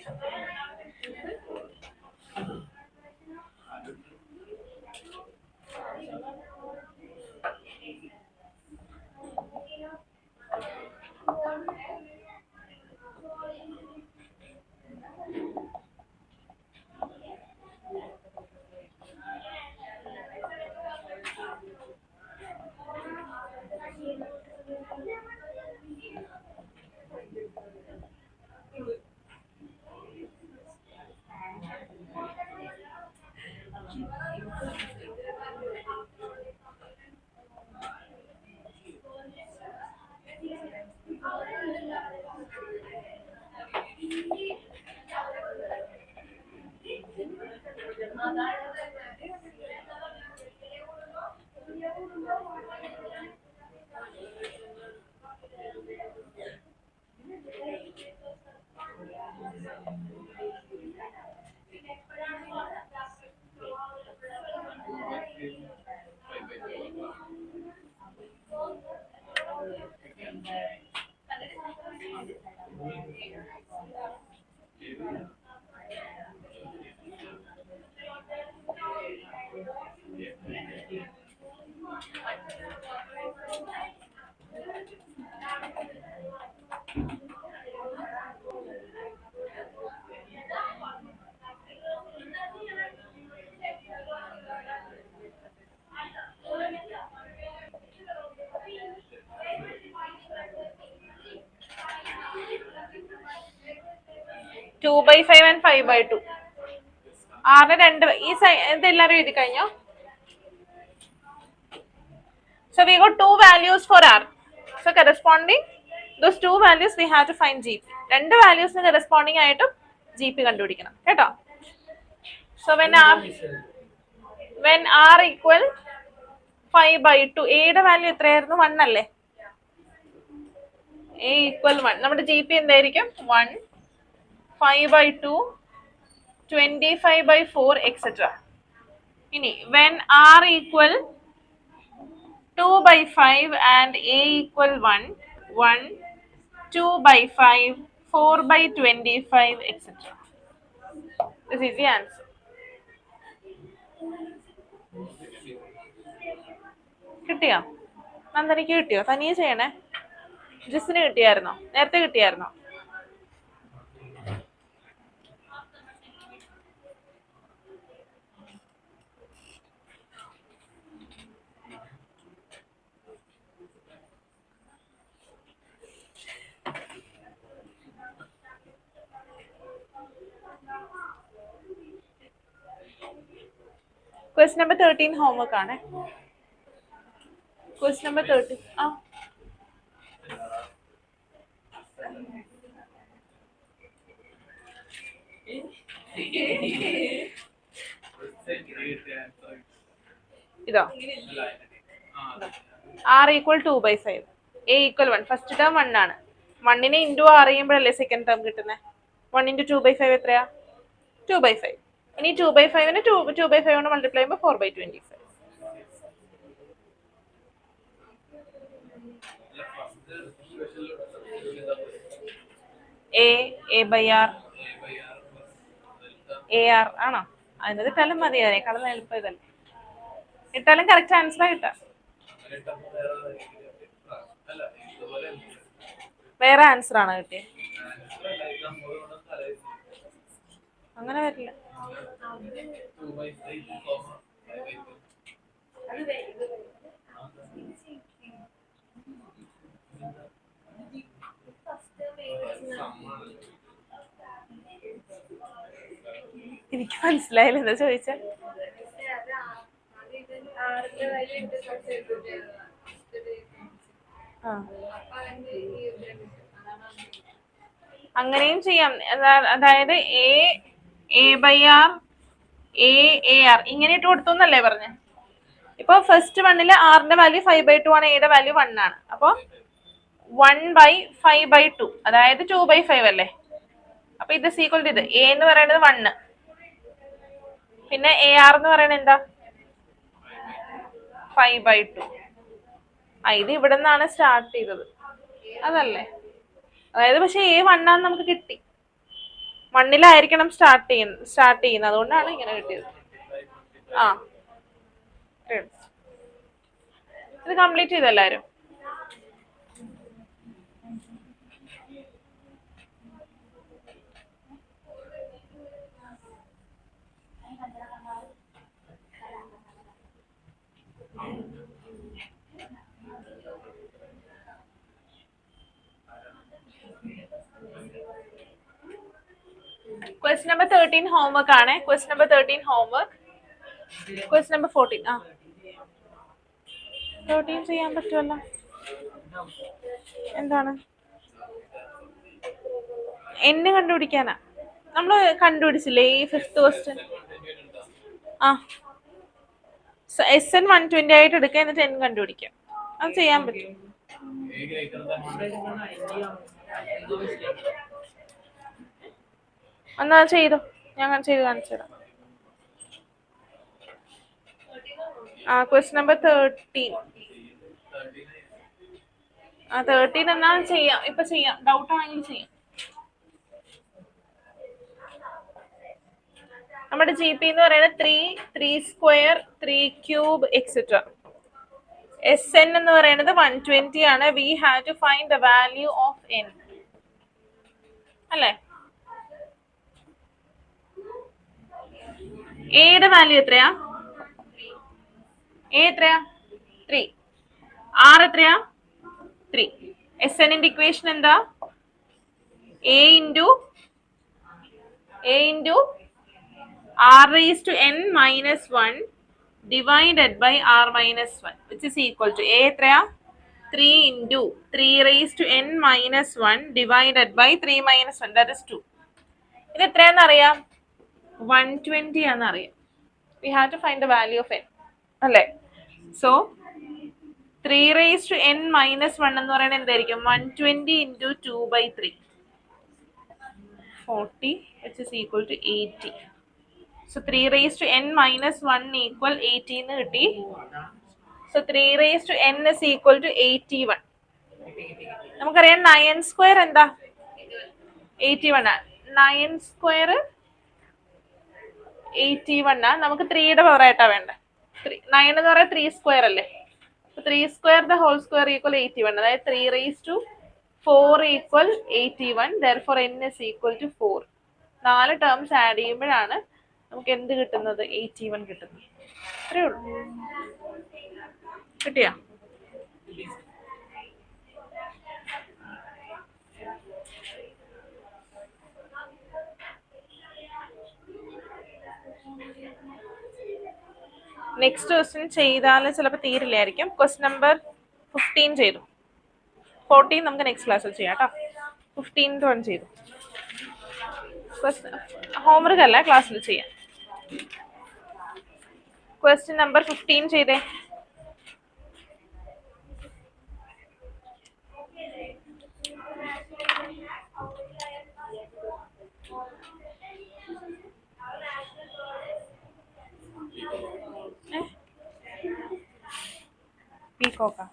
Two by 5 and 5/2. ആറിന് രണ്ട് ഈ ഇതെല്ലാരും എഴുതി കഴിഞ്ഞോ? So we got two values for R. So corresponding those two values we have to find GP. രണ്ട് വാല്യൂസിന് കറസ്പോണ്ടിങ് ആയിട്ടും ജി പി കണ്ടുപിടിക്കണം കേട്ടോ. സോ വെൻ ആർ ഈക്വൽ 5/2, എയുടെ വാല്യൂ എത്രയായിരുന്നു? 1 അല്ലേ? എ ഈക്വൽ 1, നമ്മുടെ ജി പി എന്തായിരിക്കും? 1, 5/2, 25/4 എക്സെട്ര. ഇനി when R equal 2/5 and a equal 1, 1, 2/5, 4/25, etc. This is the answer. കിട്ടിയോ? നന്ദനിക്ക് കിട്ടിയോ? തനിയെ ചെയ്യണേ. ജിസിന് കിട്ടിയായിരുന്നോ? നേരത്തെ കിട്ടിയായിരുന്നോ? Question number 13 homework ആണ്. Question number 13. ഇതോ r equal 2/5, a equal 1. First term 1 ആണ്. 1നെ ഇൻറ്റു r ചെയ്യുമ്പോഴല്ലേ സെക്കൻഡ് ടേം കിട്ടുന്നത്. 1 × 2/5 എത്രയാ? 2/5. ഇനി 2/5നെ 2/5 കൊണ്ട് മൾട്ടിപ്ലൈ ചെയ്യുമ്പോൾ 4/25. a/r AR ആണോ? അതിനത് ഇട്ടാലും മതി. അതിനേക്കാളും എളുപ്പം ഇതല്ലേ. ഇട്ടാലും കറക്റ്റ് ആൻസറാ കിട്ടാ. വേറെ ആൻസർ ആണോ കിട്ടിയത്? അങ്ങനെ വരില്ല. എനിക്ക് മനസ്സിലായില്ല എന്താ ചോദിച്ച. അങ്ങനെയും ചെയ്യാം. അതായത് a/r a/ar ഇങ്ങനെ ഇട്ട് കൊടുത്തോന്നല്ലേ പറഞ്ഞ. ഇപ്പൊ ഫസ്റ്റ് വണ്ണില് ആറിന്റെ വാല്യൂ 5/2 ആണ്, എയുടെ വാല്യൂ 1 ആണ്. അപ്പൊ 1/5/2 അതായത് 2/5 അല്ലേ. അപ്പൊ ഇത് സീക്വൽ ഇത് എ എന്ന് പറയുന്നത് 1, പിന്നെ AR എന്ന് പറയുന്നത് എന്താ? 5/2. ഇത് ഇവിടെ നിന്നാണ് സ്റ്റാർട്ട് ചെയ്തത് അതല്ലേ. അതായത് പക്ഷെ A 1 ആണെന്ന് നമുക്ക് കിട്ടി. 1ലായിരിക്കണം സ്റ്റാർട്ട് ചെയ്യുന്നത്. അതുകൊണ്ടാണ് ഇങ്ങനെ കിട്ടിയത്. ഇത് കംപ്ലീറ്റ് ചെയ്തെല്ലാരും. Question number 13 homework ആണ്. Question number 13 homework. Question number 14. 13 ചെയ്യാൻ പറ്റുമല്ലോ. എന്താണ്? എന്നെ കണ്ടുപിടിക്കാനാ. നമ്മൾ കണ്ടുപിടിച്ചില്ലേ ഈ 5th ക്വസ്റ്റ്യൻ? SN 120 ആയിട്ട് എടുക്കുക, എന്നിട്ട് n കണ്ടുപിടിക്കാം. അത് ചെയ്യാൻ പറ്റും. എന്നാ ചെയ്തോ, ഞാൻ ചെയ്ത് കാണിച്ചു തരാം. Question number 13. 13 എന്നാ ചെയ്യാം, ഇപ്പൊ ചെയ്യാം. ഡൗട്ട് ആണെങ്കിൽ ചെയ്യാം. നമ്മുടെ GP എന്ന് പറയുന്നത് 3, 3² 3³ എക്സെട്ര. SN എന്ന് പറയുന്നത് 120 ആണ്. We have to find the value of n അല്ലേ. എയുടെ വാല്യൂ എത്രയാ? എ എത്രയാ? 3. R എത്രയാ? 3. SNന്റെ ഇക്വേഷൻ എന്താ? A into r⁻n - 1 divided by r - 1 which is equal to A എത്രയാ? 3 into 3 raised to n minus 1 divided by 3 minus 1, that is 2. ഇത് എത്രയാണെന്ന് അറിയാം? 120 ആണെന്ന് അറിയാം. We have to find the value of n. അല്ലേ? So 3 raised to n minus 1 എന്ന് പറയുന്നത് എന്തായിരിക്കും? 120 into 2 by 3. 40, which is equal to 80. So 3 raised to n minus 1 equal 80 എന്ന് കിട്ടി. So 3 raised to n is equal to 81. നമുക്കറിയാം 9 square എന്താ? 81 ആണ്. 9 square 81 ആണ്. നമുക്ക് 3യുടെ പവർ ആയിട്ടാ വേണ്ടത്. 9 എന്ന് പറയാൻ 3 സ്ക്വയർ അല്ലേ? 3 square the whole square equal 81. അതായത് 3 raised to 4 equal 81. therefore n is equal to 4. 4 terms add ചെയ്യുമ്പോഴാണ് നമുക്ക് എന്ത് കിട്ടുന്നത്? 81 കിട്ടുന്നത്. അത്രേ ഉള്ളൂ. കിട്ടിയാ? നെക്സ്റ്റ് ക്വസ്റ്റ്യൻ ചെയ്താൽ ചിലപ്പോൾ തീരില്ലായിരിക്കും. ക്വസ്റ്റ്യൻ നമ്പർ 15 ചെയ്തു. 14 നമുക്ക് നെക്സ്റ്റ് ക്ലാസ്സിൽ ചെയ്യാം കേട്ടോ. 15th വൺ ചെയ്തു. ഹോംവർക്ക് അല്ല, ക്ലാസ്സിൽ ചെയ്യാം. ക്വസ്റ്റ്യൻ നമ്പർ 15 ചെയ്തേ. പീക്കോക്കാ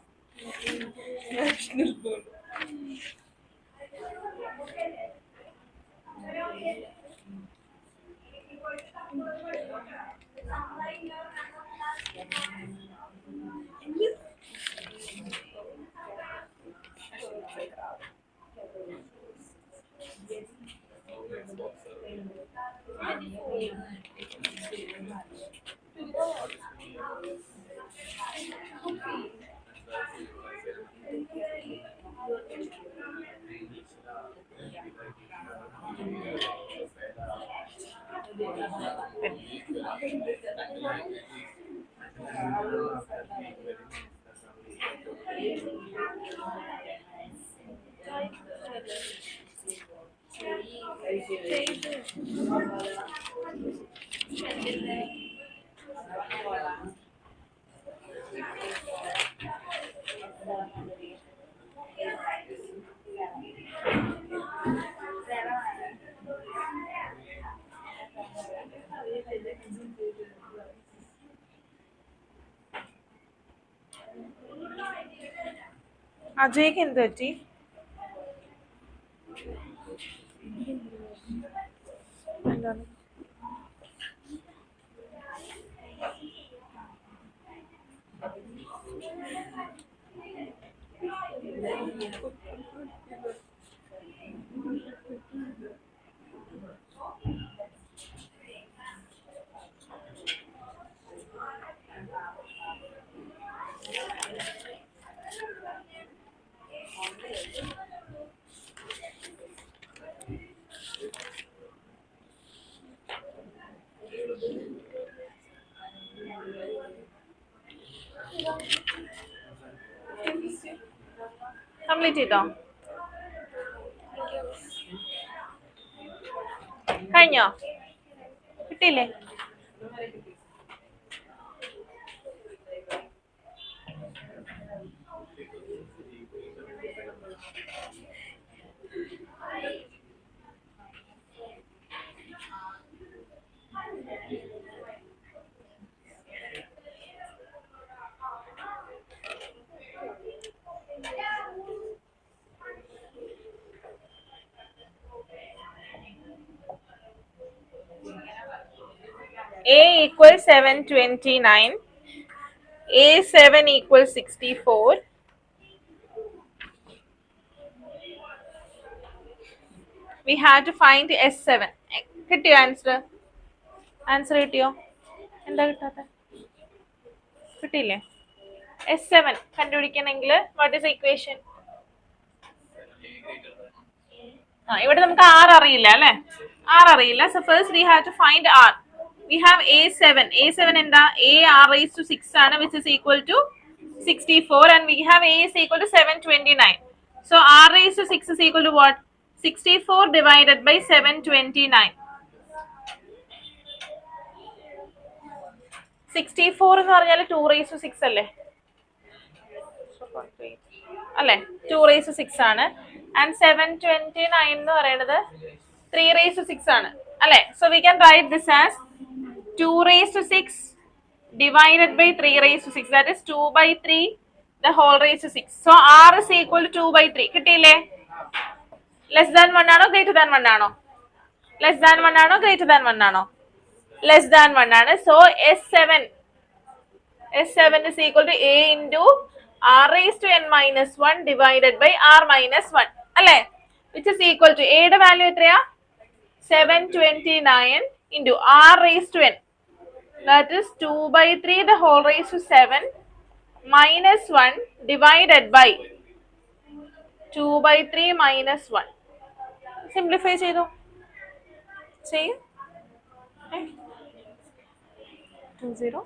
അജയ്ക്ക് എന്ത് പറ്റി? എന്താണ്? കംപ്ലീറ്റ് ചെയ്തോ? കഴിഞ്ഞോ? കിട്ടിയില്ലേ? A equals 729. A7 equals 64. We have to find the S7. കിട്ടിയോ ആൻസർ? ആൻസർ കിട്ടിയോ? എന്താ കിട്ടാത്ത? കിട്ടിയില്ലേ? S7 കണ്ടുപിടിക്കണമെങ്കിൽ what is equation? ഇവിടെ നമുക്ക് R അറിയില്ല അല്ലേ? R അറിയില്ല. So first we have to find R. We have A7. A7 എന്താ? A R raised to 6 ആണ്, which is equal to 64 and we have a is equal to 729. So r raised to 6 is equal to what? 64 divided by 729. 64 എന്ന് പറഞ്ഞാൽ 2 raised to 6 അല്ലേ? അല്ലേ? 2 raised to 6 ആണ്. And 729 എന്ന് പറയുന്നത് 3 raised to 6 ആണ്. അല്ലേ? So we can write this as 2 raised to 6 divided by 3 raised to 6. That is 2 by 3 the whole raised to 6. So r is equal to 2 by 3. കിട്ടിയില്ലേ? Less than 1 ആണോ greater than 1 ആണോ? Less than 1 ആണോ greater than 1 ആണോ? Less than 1 ആണ്. So S7 is equal to a into r raised to n minus 1 divided by r minus 1. അല്ലേ? Which is equal to a യുടെ value എത്രയാ? 729 into r raised to n. That is 2 by 3 the whole raised to 7 minus 1 divided by 2 by 3 minus 1. Simplify ചെയ്തു. ചെയ്യും. 20.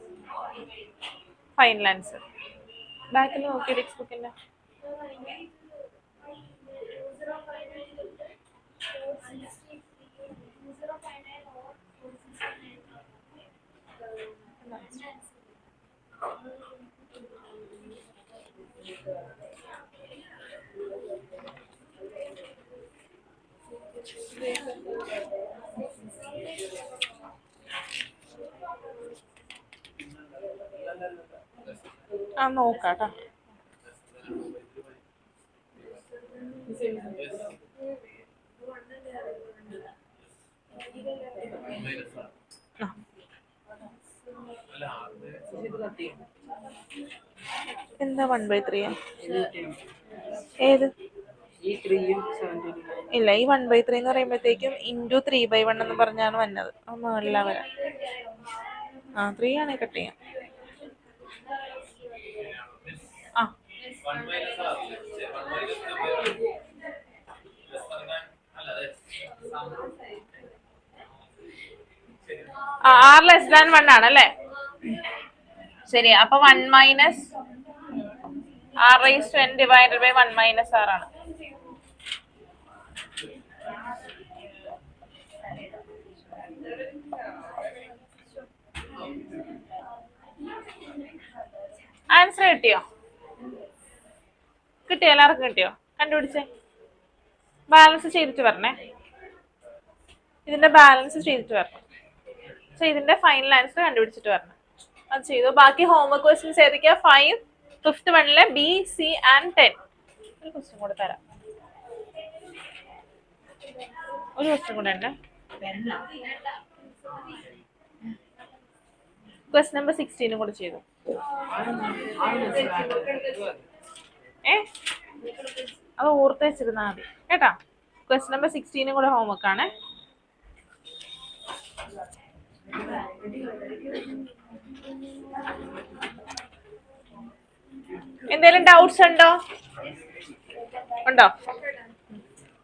Final answer. ബാക്കിൽ നോക്കി text ബുക്കിന്റെ. ആ നോക്കാട്ടാ. എന്താ 1/3? ഏത്? ഇല്ല, ഈ 1/3 എന്ന് പറയുമ്പോഴത്തേക്കും ഇൻറ്റു 3/1 എന്ന് പറഞ്ഞാണ് വന്നത്. മുകളിലാ വരാം. 3 ആണേ കട്ട് ചെയ്യാം. r less than 1 ആണല്ലേ? ശരി. അപ്പൊ 1 minus r raised to n divided by 1 minus r ആണ്. ആൻസർ കിട്ടിയോ? കിട്ടിയോ? എല്ലാവർക്കും കിട്ടിയോ? കണ്ടുപിടിച്ചേ. ബാലൻസ് ചെയ്തിട്ട് വരണേ. ഇതിന്റെ ബാലൻസ് ചെയ്തിട്ട് വരണം. സോ ഇതിന്റെ ഫൈനൽ ആൻസർ കണ്ടുപിടിച്ചിട്ട് വരണം. അത് ചെയ്തു. ബാക്കി ഹോംവർക്ക് ക്വസ്റ്റ്യൻസ് ഏതൊക്കെയാ? 5, 5th 1 B, C and 10. ഒരു ക്വസ്റ്റ്യൻ കൂടെ തരാം. ഒരു ക്വസ്റ്റ്യൻ കൂടെ ഉണ്ട്. ക്വസ്റ്റ്യൻ നമ്പർ 16 കൂടെ ചെയ്തു. അത് ഓർത്ത് വെച്ചിരുന്നാ മതി കേട്ടാ. ക്വസ്റ്റ്യൻ നമ്പർ 16 കൂടെ ഹോംവർക്ക് ആണ്. എന്തെങ്കിലും ഡൗട്ട്സ് ഉണ്ടോ?